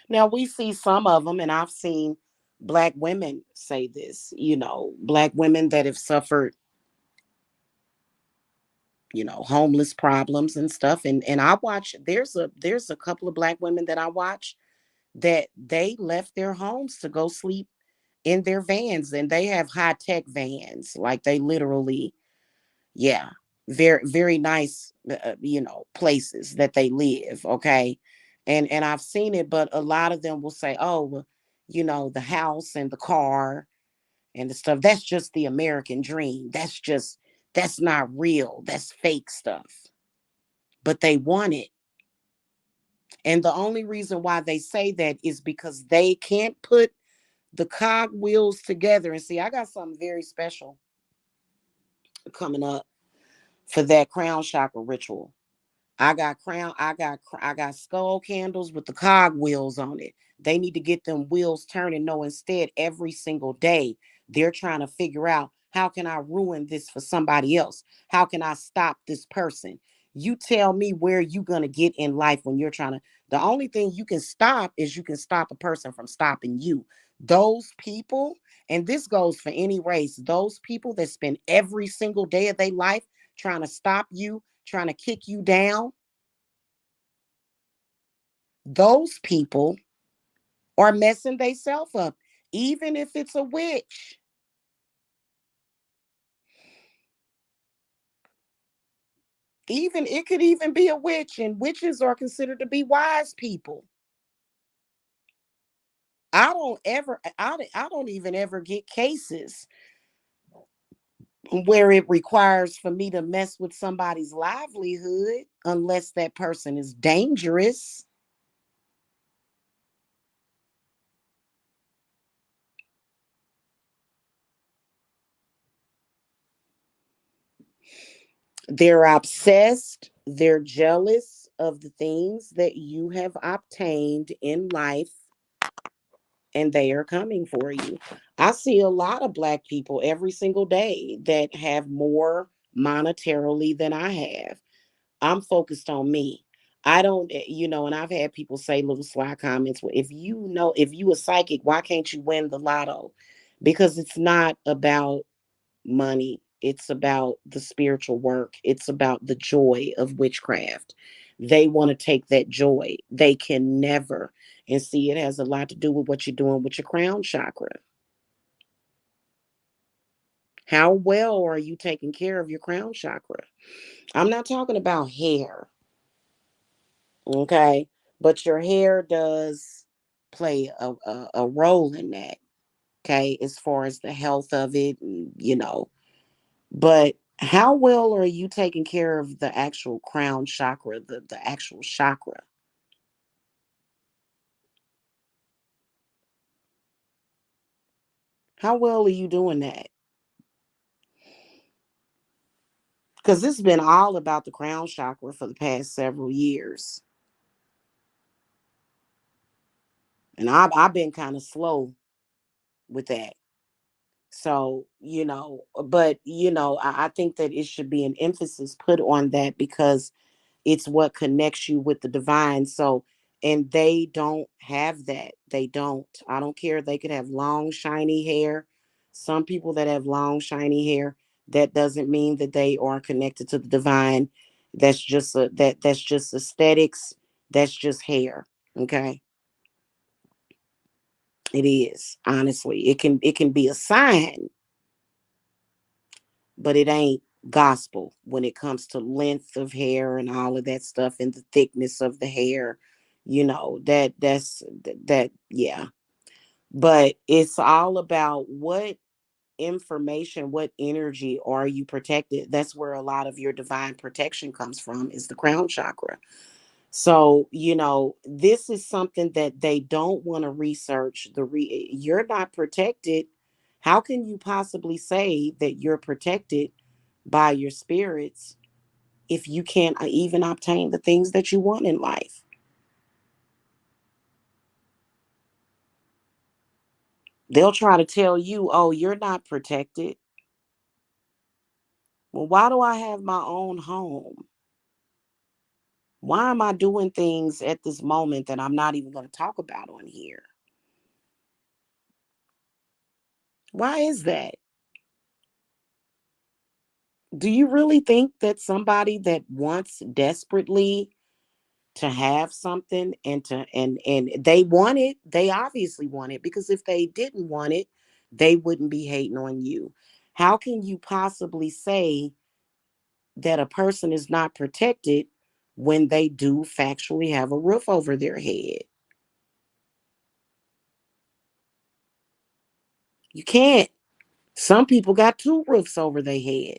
Now, we see some of them, and I've seen black women say this, black women that have suffered, homeless problems and stuff. And I watch, there's a couple of black women that I watch that they left their homes to go sleep in their vans, and they have high tech vans. Like, they literally, yeah, very, very nice, places that they live. Okay. And I've seen it, but a lot of them will say, oh, well, the house and the car and the stuff, that's just the American dream. That's not real. That's fake stuff. But they want it. And the only reason why they say that is because they can't put the cog wheels together. And see, I got something very special coming up for that crown chakra ritual. I got skull candles with the cogwheels on it. They need to get them wheels turning. No, instead, every single day, they're trying to figure out, how can I ruin this for somebody else? How can I stop this person? You tell me where you gonna get in life when you're trying to. The only thing you can stop is you can stop a person from stopping you. Those people, and this goes for any race, those people that spend every single day of their life trying to stop you, trying to kick you down, those people are messing themselves up. Even if it's a witch, even it could even be a witch, and witches are considered to be wise people. I don't even ever get cases where it requires for me to mess with somebody's livelihood unless that person is dangerous. They're obsessed, they're jealous of the things that you have obtained in life, and they are coming for you. I see a lot of Black people every single day that have more monetarily than I have. I'm focused on me. I don't, and I've had people say little sly comments. Well, if you a psychic, why can't you win the lotto? Because it's not about money. It's about the spiritual work. It's about the joy of witchcraft. They want to take that joy. They can never. And see, it has a lot to do with what you're doing with your crown chakra. How well are you taking care of your crown chakra? I'm not talking about hair, okay? But your hair does play a role in that, okay? As far as the health of it, but how well are you taking care of the actual crown chakra, the actual chakra? How well are you doing that? Because it's been all about the crown chakra for the past several years. And I've been kind of slow with that. So, but, I think that it should be an emphasis put on that because it's what connects you with the divine. So, and they don't have that. They don't. I don't care. They could have long, shiny hair. Some people that have long, shiny hair, that doesn't mean that they are connected to the divine. That's just aesthetics. That's just hair. Okay. It is. Honestly. It can be a sign, but it ain't gospel when it comes to length of hair and all of that stuff and the thickness of the hair. That yeah. But it's all about what information, what energy are you protected. That's where a lot of your divine protection comes from, is the crown chakra. So, this is something that they don't want to research. You're not protected. How can you possibly say that you're protected by your spirits if you can't even obtain the things that you want in life? They'll try to tell you, "Oh, you're not protected." Well, why do I have my own home? Why am I doing things at this moment that I'm not even going to talk about on here? Why is that? Do you really think that somebody that wants desperately to have something and they want it, they obviously want it, because if they didn't want it, they wouldn't be hating on you. How can you possibly say that a person is not protected when they do factually have a roof over their head? You can't. Some people got two roofs over their head.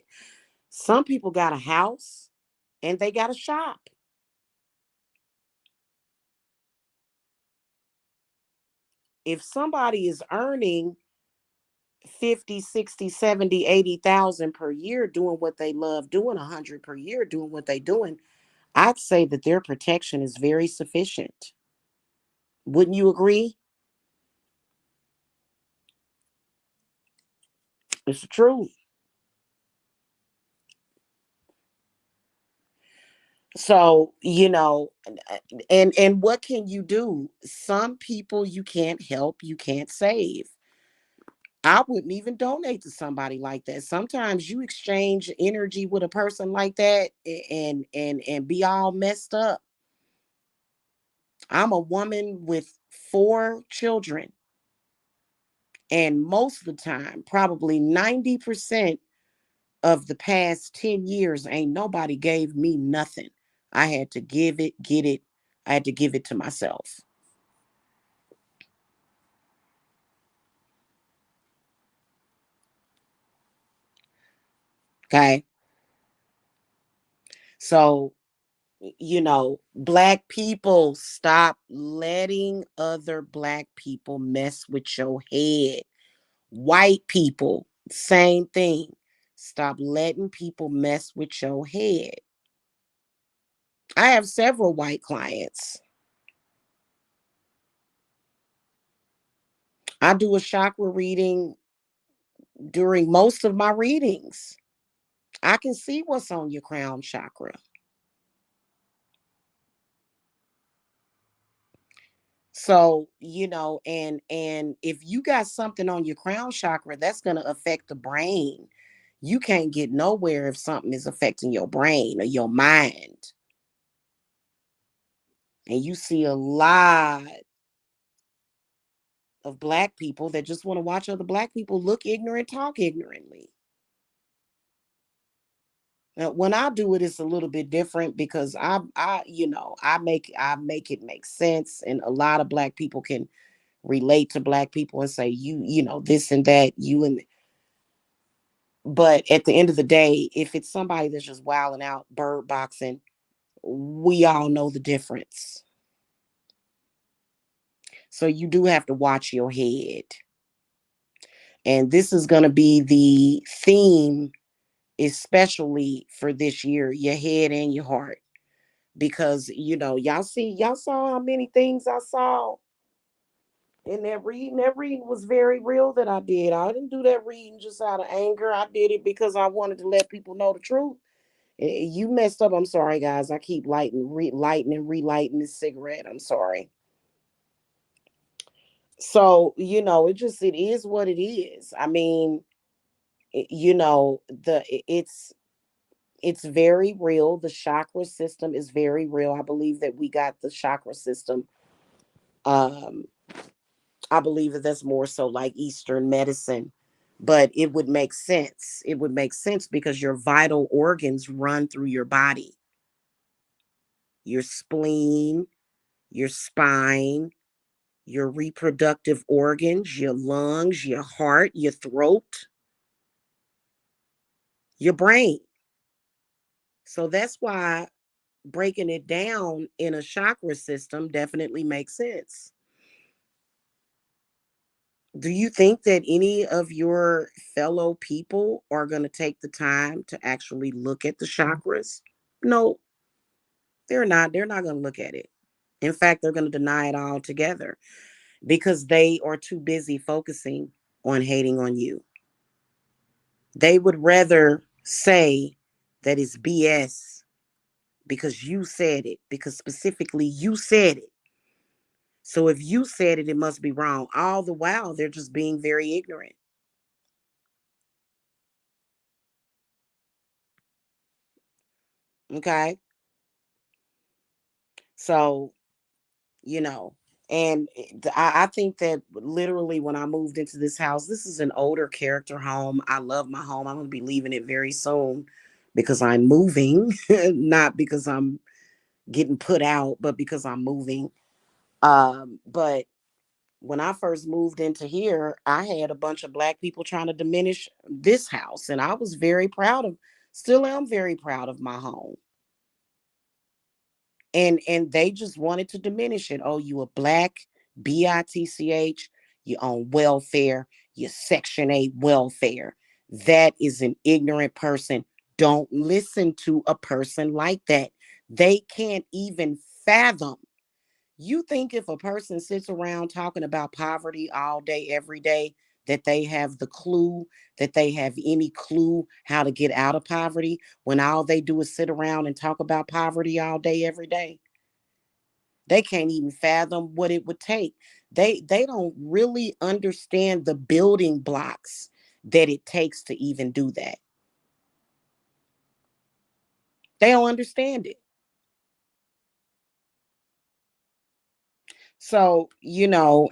Some people got a house and they got a shop. If somebody is earning 50, 60, 70, 80,000 per year doing what they love doing, 100 per year doing what they doing, I'd say that their protection is very sufficient. Wouldn't you agree? It's the truth. So, and what can you do? Some people you can't help, you can't save. I wouldn't even donate to somebody like that. Sometimes you exchange energy with a person like that and be all messed up. I'm a woman with 4 children, and most of the time, probably 90% of the past 10 years, ain't nobody gave me nothing. I had to give it, get it. I had to give it to myself. Okay. So, black people, stop letting other black people mess with your head. White people, same thing. Stop letting people mess with your head. I have several white clients. I do a chakra reading during most of my readings. I can see what's on your crown chakra. So, and if you got something on your crown chakra, that's going to affect the brain. You can't get nowhere if something is affecting your brain or your mind. And you see a lot of black people that just want to watch other black people look ignorant, talk ignorantly. Now, when I do it, it's a little bit different because I make it make sense, and a lot of black people can relate to black people and say this and that, you and. But at the end of the day, if it's somebody that's just wilding out, bird boxing, we all know the difference. So you do have to watch your head. And this is going to be the theme, especially for this year, your head and your heart. Because, y'all saw how many things I saw in that reading. That reading was very real that I did. I didn't do that reading just out of anger. I did it because I wanted to let people know the truth. You messed up. I'm sorry, guys. I keep lighting and relighting this cigarette. I'm sorry. So, it is what it is. I mean, it's very real. The chakra system is very real. I believe that we got the chakra system. Um, I believe that that's more so like Eastern medicine, but it would make sense. It would make sense because your vital organs run through your body, your spleen, your spine, your reproductive organs, your lungs, your heart, your throat, your brain. So that's why breaking it down in a chakra system definitely makes sense. Do you think that any of your fellow people are going to take the time to actually look at the chakras? No, they're not. They're not going to look at it. In fact, they're going to deny it altogether because they are too busy focusing on hating on you. They would rather say that it's BS because you said it, because specifically you said it. So if you said it, it must be wrong. All the while, they're just being very ignorant. Okay. So, you know, and I think that literally when I moved into this house, this is an older character home. I love my home. I'm going to be leaving it very soon because I'm moving, not because I'm getting put out, but because I'm moving. But when I first moved into here, I had a bunch of black people trying to diminish this house, and I was very proud of, still am very proud of my home. And they just wanted to diminish it. Oh, you a black bitch, you on welfare, you section 8 welfare. That is an ignorant person. Don't listen to a person like that. They can't even fathom. You think if a person sits around talking about poverty all day, every day, that they have the clue, that they have any clue how to get out of poverty when all they do is sit around and talk about poverty all day, every day? They can't even fathom what it would take. They don't really understand the building blocks that it takes to even do that. They don't understand it. So,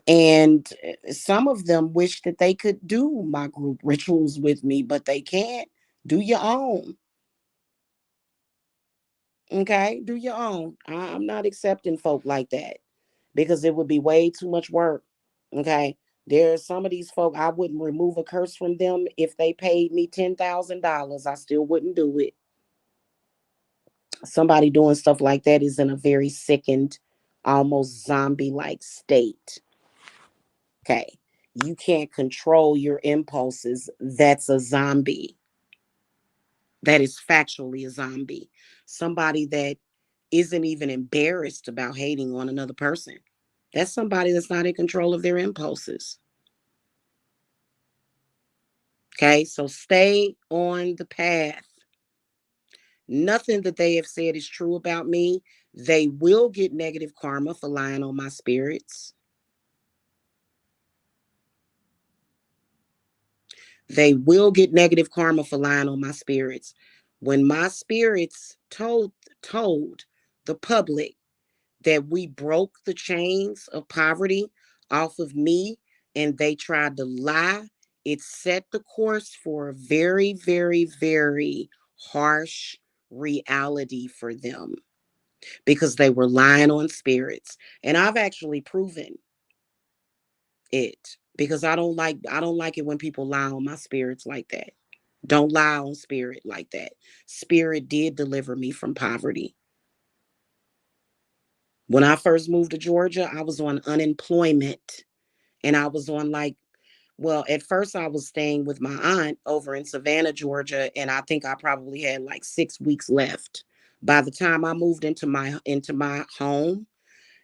and some of them wish that they could do my group rituals with me, but they can't. Do your own. Okay? Do your own. I'm not accepting folk like that because it would be way too much work. Okay? There's some of these folk, I wouldn't remove a curse from them if they paid me $10,000. I still wouldn't do it. Somebody doing stuff like that is in a very sickened, almost zombie like state. Okay. You can't control your impulses. That's a zombie. That is factually a zombie. Somebody that isn't even embarrassed about hating on another person. That's somebody that's not in control of their impulses. Okay. So stay on the path. Nothing that they have said is true about me. They will get negative karma for lying on my spirits. They will get negative karma for lying on my spirits. When my spirits told the public that we broke the chains of poverty off of me and they tried to lie, it set the course for a very, very, very harsh reality for them because they were lying on spirits. And I've actually proven it because I don't like it when people lie on my spirits like that. Don't lie on spirit like that. Spirit did deliver me from poverty. When I first moved to Georgia, I was on unemployment and I was on well, at first I was staying with my aunt over in Savannah, Georgia, and I think I probably had like 6 weeks left. By the time I moved into my home,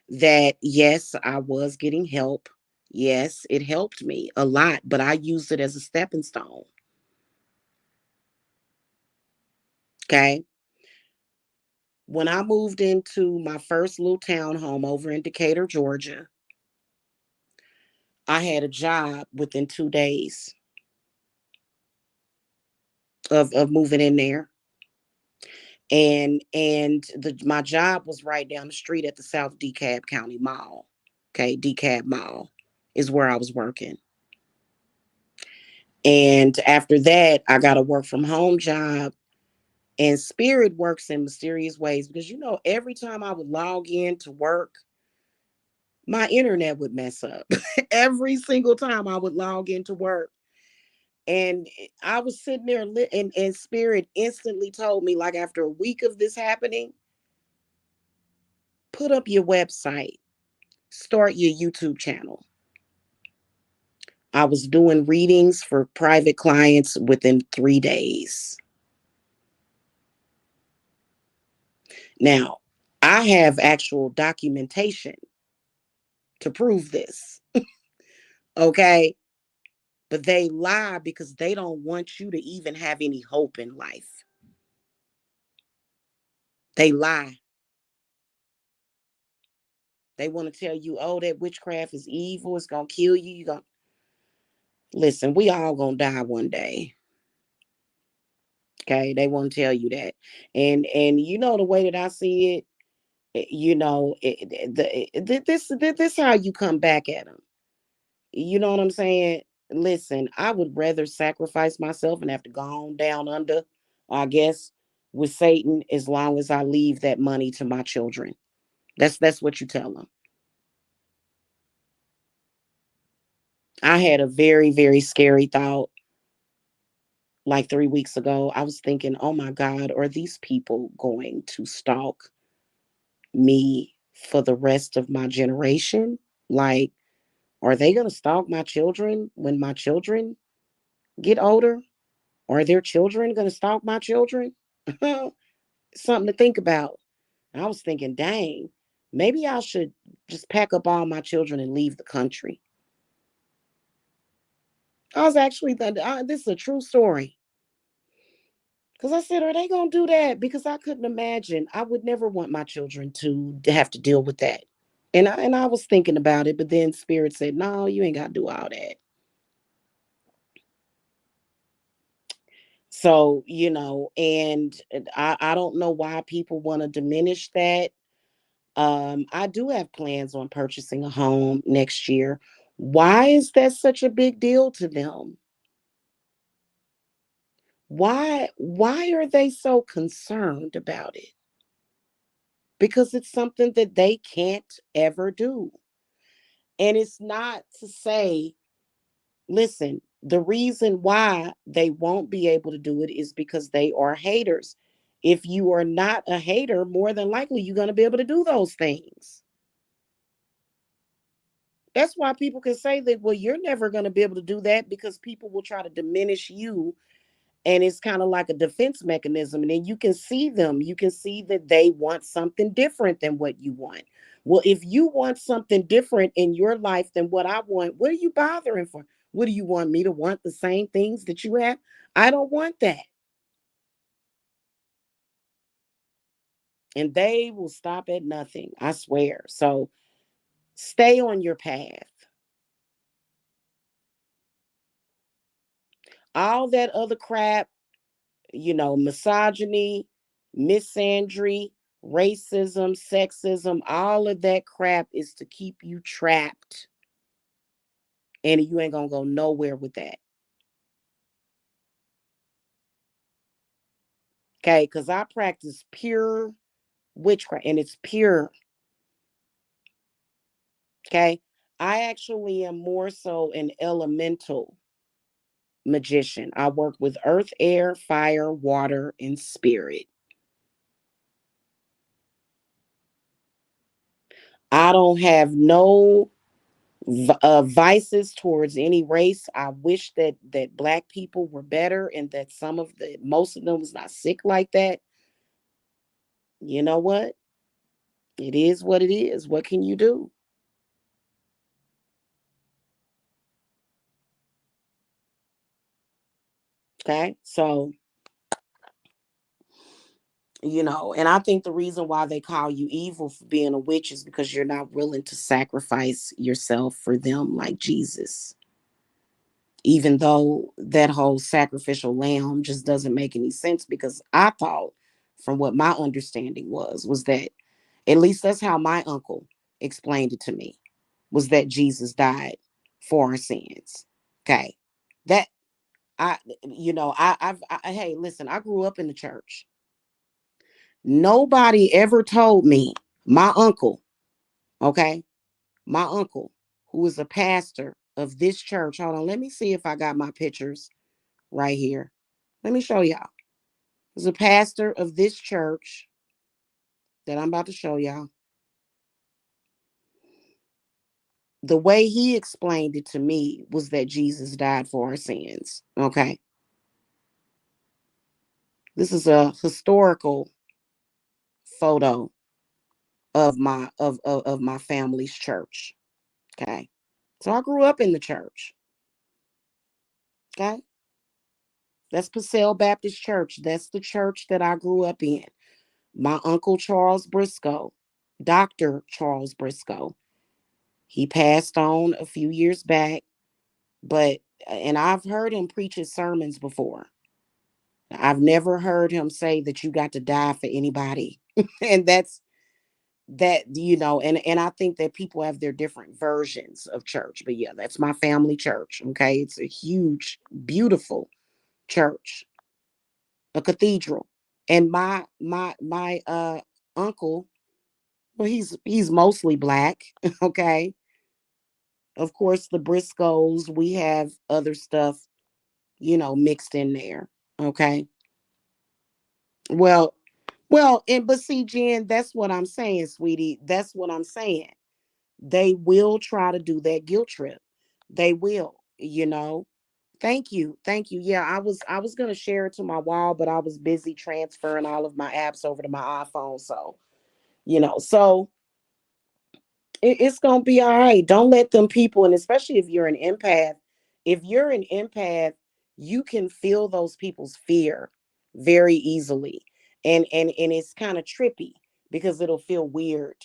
that yes, I was getting help. Yes, it helped me a lot, but I used it as a stepping stone. Okay. When I moved into my first little townhome over in Decatur, Georgia, I had a job within 2 days of moving in there. My job was right down the street at the South DeKalb County Mall. Okay, DeKalb Mall is where I was working. And after that, I got a work from home job. And spirit works in mysterious ways because every time I would log in to work, my internet would mess up. Every single time I would log into work. And I was sitting there and spirit instantly told me, like after a week of this happening, put up your website, start your YouTube channel. I was doing readings for private clients within 3 days. Now, I have actual documentation to prove this. Okay. But they lie because they don't want you to even have any hope in life. They lie. They want to tell you, oh, that witchcraft is evil. It's going to kill you. You going Listen, we all going to die one day. Okay. They won't tell you that. And the way that I see it, this how you come back at them. You know what I'm saying? Listen, I would rather sacrifice myself and have to go on down under, I guess, with Satan as long as I leave that money to my children. That's what you tell them. I had a very, very scary thought like 3 weeks ago. I was thinking, oh my God, are these people going to stalk me for the rest of my generation? Like, are they going to stalk my children when my children get older? Are their children going to stalk my children? Something to think about. I was thinking, dang, maybe I should just pack up all my children and leave the country. I was actually this is a true story. Because I said, are they going to do that? Because I couldn't imagine. I would never want my children to have to deal with that. And I was thinking about it, but then Spirit said, no, you ain't got to do all that. So, and I don't know why people want to diminish that. I do have plans on purchasing a home next year. Why is that such a big deal to them? Why are they so concerned about it? Because it's something that they can't ever do. And it's not to say, listen, the reason why they won't be able to do it is because they are haters. If you are not a hater, more than likely you're going to be able to do those things. That's why people can say that, well, you're never going to be able to do that because people will try to diminish you. And it's kind of like a defense mechanism. And then you can see them. You can see that they want something different than what you want. Well, if you want something different in your life than what I want, what are you bothering for? What do you want me to want the same things that you have? I don't want that. And they will stop at nothing, I swear. So stay on your path. All that other crap, misogyny, misandry, racism, sexism, all of that crap is to keep you trapped. And you ain't gonna go nowhere with that. Okay, because I practice pure witchcraft and it's pure. Okay. I actually am more so an elemental magician. I work with earth, air, fire, water, and spirit. I don't have no vices towards any race. I wish that black people were better and that most of them was not sick like that. You know what? It is what it is. What can you do? Okay. So, and I think the reason why they call you evil for being a witch is because you're not willing to sacrifice yourself for them like Jesus. Even though that whole sacrificial lamb just doesn't make any sense because I thought, from what my understanding was that at least that's how my uncle explained it to me, was that Jesus died for our sins. Okay. That hey, listen, I grew up in the church. Nobody ever told me, my uncle, okay, my uncle, who is a pastor of this church. Hold on, let me see if I got my pictures right here. Let me show y'all. There's a pastor of this church that I'm about to show y'all. The way he explained it to me was that Jesus died for our sins. Okay. This is a historical photo of my family's church. Okay. So I grew up in the church. Okay. That's Purcell Baptist Church. That's the church that I grew up in. My uncle Charles Briscoe, Dr. Charles Briscoe, he passed on a few years back, but and I've heard him preach his sermons before. I've never heard him say that you got to die for anybody. And that's that, and I think that people have their different versions of church. But yeah, that's my family church. Okay. It's a huge, beautiful church, a cathedral. And my uncle, well, he's mostly black. Okay. Of course, the Briscoes, we have other stuff, mixed in there. Okay. Well, and but see, Jen, that's what I'm saying, sweetie. That's what I'm saying. They will try to do that guilt trip. They will. Thank you. Thank you. Yeah, I was gonna share it to my wall, but I was busy transferring all of my apps over to my iPhone. So So it's gonna be all right. Don't let them people, and especially if you're an empath, you can feel those people's fear very easily. And it's kind of trippy because it'll feel weird.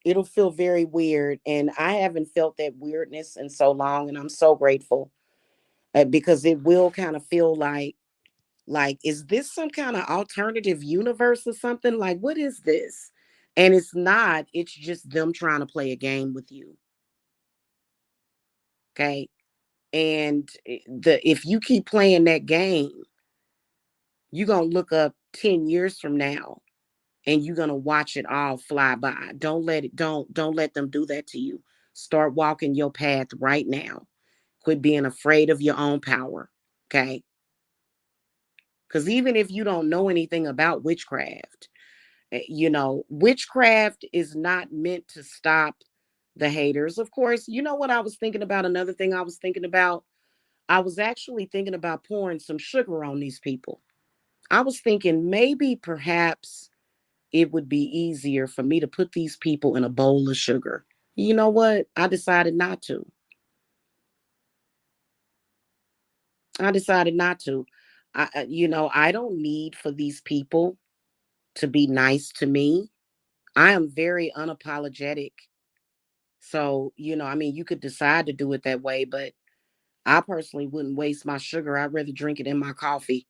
It'll feel very weird. And I haven't felt that weirdness in so long, and I'm so grateful, because it will kind of feel like, is this some kind of alternative universe or something? Like, what is this? And it's not, it's just them trying to play a game with you. Okay. And if you keep playing that game, you're gonna look up 10 years from now and you're gonna watch it all fly by. Don't let them do that to you. Start walking your path right now. Quit being afraid of your own power. Okay. Because even if you don't know anything about witchcraft, witchcraft is not meant to stop the haters. Of course, you know what I was thinking about? Another thing I was thinking about, I was actually thinking about pouring some sugar on these people. I was thinking maybe perhaps it would be easier for me to put these people in a bowl of sugar. You know what? I decided not to. I decided not to. I don't need for these people to be nice to me. I am very unapologetic. So, I mean, you could decide to do it that way, but I personally wouldn't waste my sugar. I'd rather drink it in my coffee.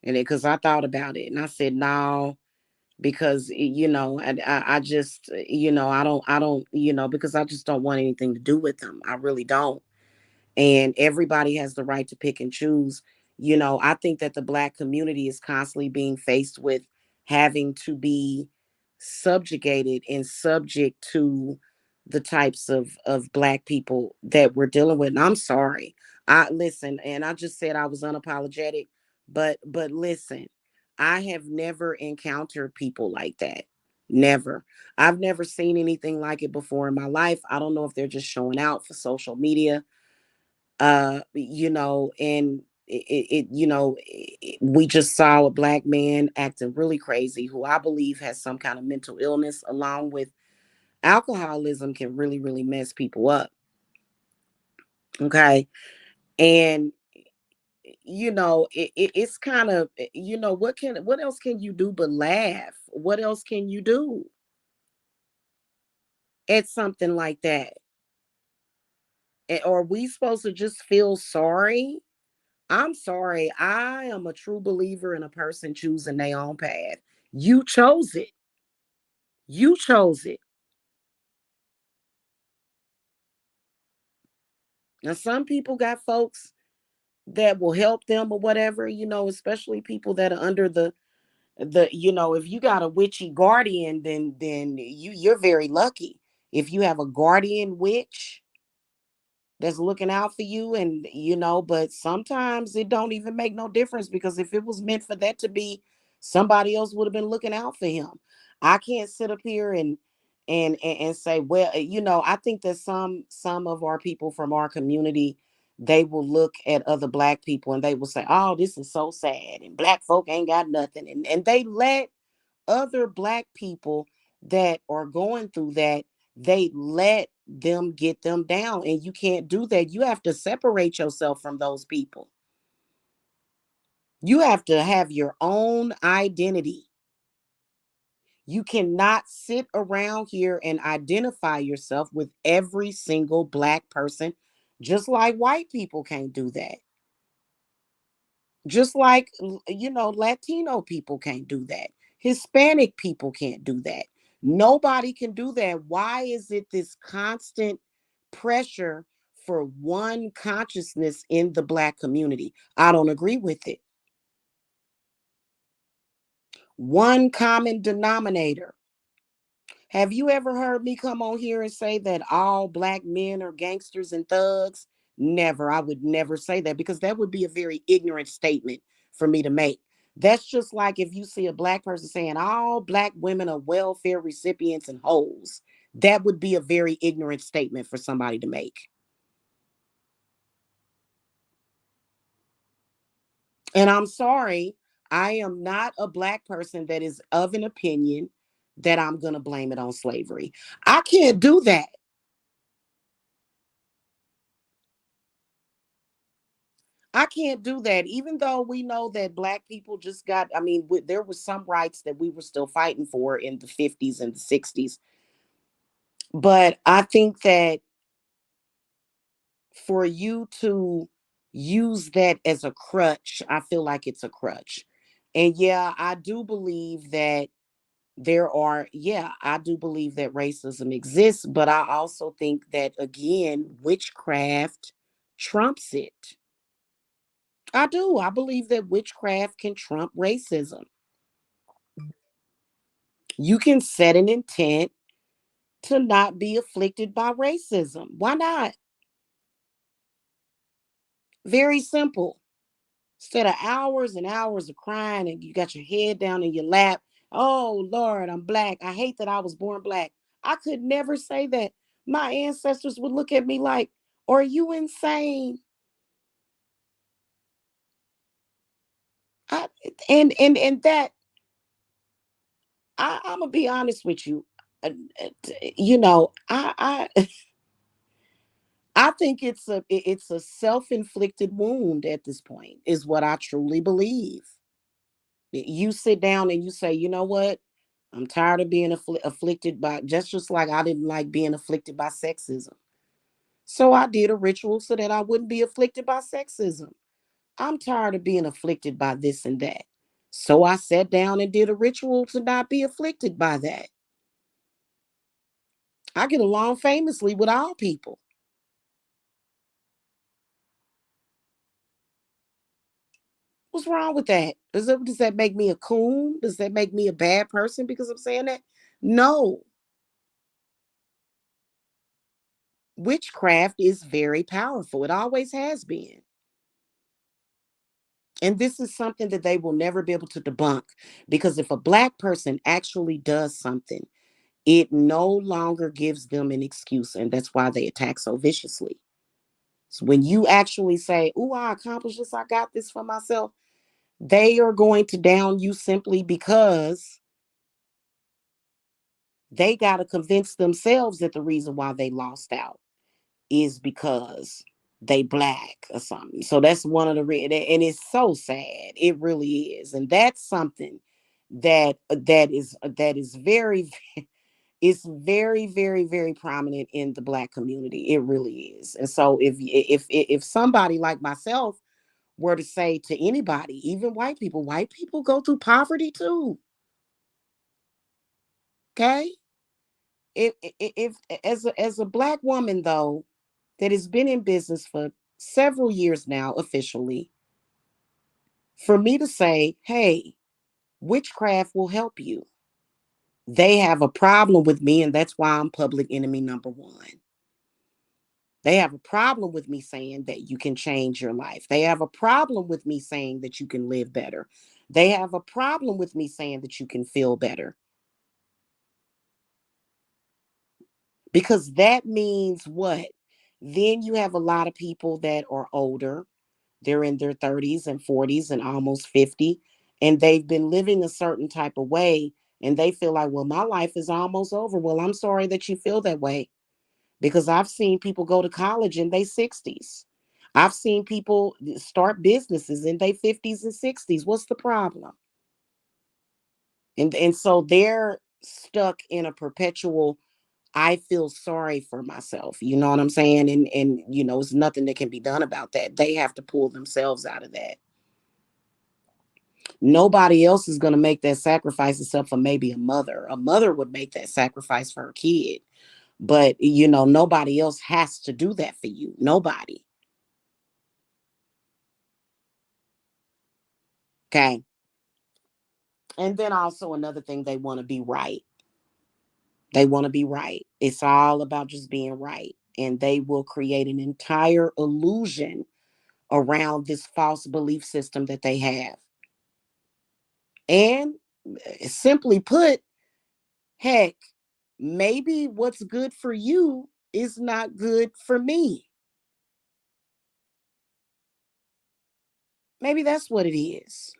And because I thought about it and I said, no, because, I just, I don't, because I just don't want anything to do with them. I really don't. And everybody has the right to pick and choose. I think that the Black community is constantly being faced with having to be subjugated and subject to the types of Black people that we're dealing with. And I'm sorry. I listen, and I just said I was unapologetic, but listen, I have never encountered people like that. Never. I've never seen anything like it before in my life. I don't know if they're just showing out for social media, and we just saw a Black man acting really crazy, who I believe has some kind of mental illness, along with alcoholism can really, really mess people up. Okay. And it's kind of, what else can you do but laugh? What else can you do at something like that? Are we supposed to just feel sorry? I'm sorry. I am a true believer in a person choosing their own path. You chose it. You chose it. Now, some people got folks that will help them or whatever, especially people that are under if you got a witchy guardian, then you're very lucky. If you have a guardian witch that's looking out for you, and but sometimes it don't even make no difference, because if it was meant for that to be, somebody else would have been looking out for him. I can't sit up here and say, well, I think that some of our people from our community, they will look at other Black people and they will say, oh, this is so sad and Black folk ain't got nothing, and they let other Black people that are going through that, they let them get them down. And you can't do that. You have to separate yourself from those people. You have to have your own identity. You cannot sit around here and identify yourself with every single Black person, just like white people can't do that. Just like, Latino people can't do that. Hispanic people can't do that. Nobody can do that. Why is it this constant pressure for one consciousness in the Black community? I don't agree with it. One common denominator. Have you ever heard me come on here and say that all Black men are gangsters and thugs? Never. I would never say that, because that would be a very ignorant statement for me to make. That's just like if you see a Black person saying all Black women are welfare recipients and hoes. That would be a very ignorant statement for somebody to make. And I'm sorry, I am not a Black person that is of an opinion that I'm going to blame it on slavery. I can't do that. I can't do that. Even though we know that black people just got, I mean, there was some rights that we were still fighting for in the 50s and the 60s. But I think that for you to use that as a crutch, I feel like it's a crutch. And yeah, I do believe that I do believe that racism exists, but I also think that, again, witchcraft trumps it. I do. I believe that witchcraft can trump racism. You can set an intent to not be afflicted by racism. Why not? Very simple. Instead of hours and hours of crying and you got your head down in your lap, oh Lord, I'm black. I hate that I was born black. I could never say that. My ancestors would look at me like, are you insane? I, and that I'm gonna be honest with you. Uh, you know, I think it's a self-inflicted wound at this point, is what I truly believe. You sit down and you say, you know what? I'm tired of being afflicted by, just like I didn't like being afflicted by sexism. So I did a ritual so that I wouldn't be afflicted by sexism. I'm tired of being afflicted by this and that. So I sat down and did a ritual to not be afflicted by that. I get along famously with all people. What's wrong with that? Does that make me a coon? Does that make me a bad person because I'm saying that? No. Witchcraft is very powerful. It always has been. And this is something that they will never be able to debunk, because if a black person actually does something, it no longer gives them an excuse. And that's why they attack so viciously. So when you actually say, oh, I accomplished this, I got this for myself, they are going to down you simply because they got to convince themselves that the reason why they lost out is because they black or something. So that's one of and it's so sad. It really is. And that's something that is very it's very, very, very prominent in the black community. It really is. And so if somebody like myself were to say to anybody, even white people go through poverty too. Okay? If as a black woman though, that has been in business for several years now officially, for me to say, hey, witchcraft will help you, they have a problem with me, and that's why I'm public enemy number one. They have a problem with me saying that you can change your life. They have a problem with me saying that you can live better. They have a problem with me saying that you can feel better, because that means what? Then you have a lot of people that are older. They're in their 30s and 40s and almost 50, and they've been living a certain type of way, and they feel like, well, my life is almost over. Well, I'm sorry that you feel that way, because I've seen people go to college in their 60s. I've seen people start businesses in their 50s and 60s. What's the problem? And so they're stuck in a perpetual, I feel sorry for myself. You know what I'm saying? And you know, it's nothing that can be done about that. They have to pull themselves out of that. Nobody else is going to make that sacrifice except for maybe a mother. A mother would make that sacrifice for her kid, but you know, nobody else has to do that for you. Nobody. Okay. And then also another thing, they want to be right. They want to be right. It's all about just being right. And they will create an entire illusion around this false belief system that they have. And simply put, heck, maybe what's good for you is not good for me. Maybe that's what it is.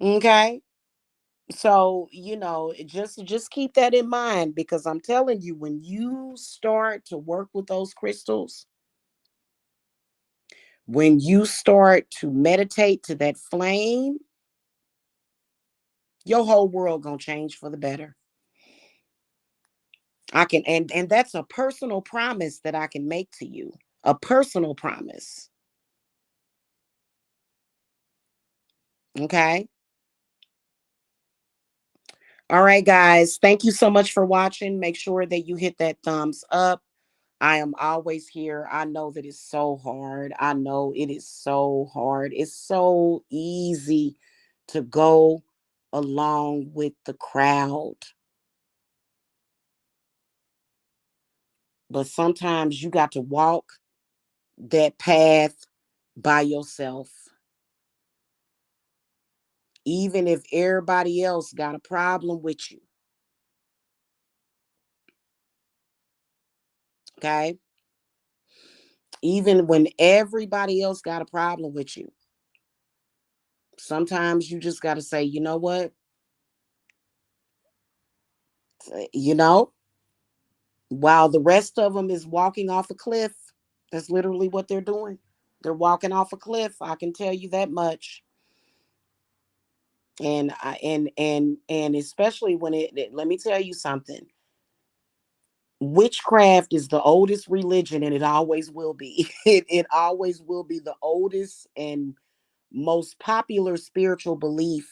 Okay. So, just keep that in mind, because I'm telling you, when you start to work with those crystals, when you start to meditate to that flame, your whole world going to change for the better. I can, and that's a personal promise that I can make to you. A personal promise. Okay? All right, guys. Thank you so much for watching. Make sure that you hit that thumbs up. I am always here. I know that it's so hard. I know it is so hard. It's so easy to go along with the crowd. But sometimes you got to walk that path by yourself. Even if everybody else got a problem with you. Okay? Even when everybody else got a problem with you. Sometimes you just got to say, you know what? You know, while the rest of them is walking off a cliff, that's literally what they're doing. They're walking off a cliff. I can tell you that much. And especially when let me tell you something. Witchcraft is the oldest religion, and it always will be. It always will be the oldest and most popular spiritual belief.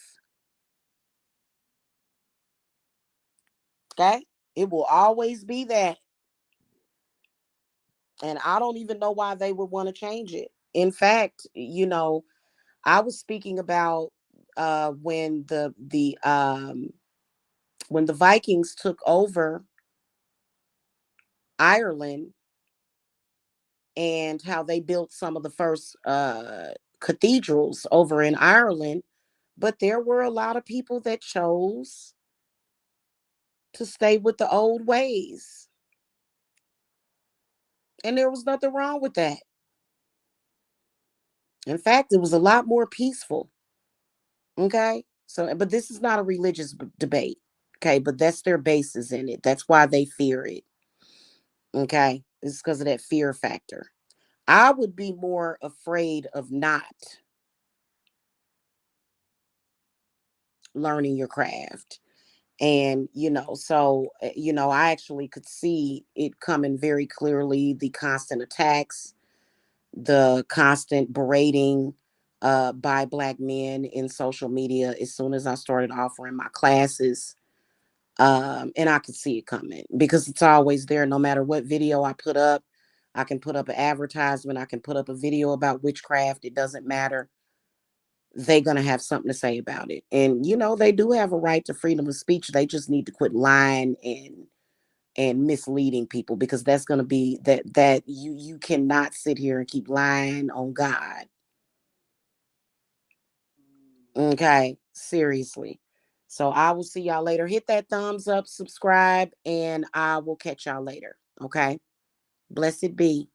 Okay? It will always be that. And I don't even know why they would want to change it. In fact, I was speaking about when the Vikings took over Ireland, and how they built some of the first cathedrals over in Ireland, but there were a lot of people that chose to stay with the old ways. And there was nothing wrong with that. In fact, it was a lot more peaceful. Okay. So, but this is not a religious debate. Okay. But that's their basis in it. That's why they fear it. Okay. It's because of that fear factor. I would be more afraid of not learning your craft. And, I actually could see it coming very clearly, the constant attacks, the constant berating by Black men in social media as soon as I started offering my classes. And I could see it coming because it's always there. No matter what video I put up, I can put up an advertisement, I can put up a video about witchcraft. It doesn't matter. They're going to have something to say about it. And, they do have a right to freedom of speech. They just need to quit lying and misleading people, because that's going to be that you cannot sit here and keep lying on God. Okay, seriously. So I will see y'all later. Hit that thumbs up, subscribe, and I will catch y'all later. Okay. Blessed be.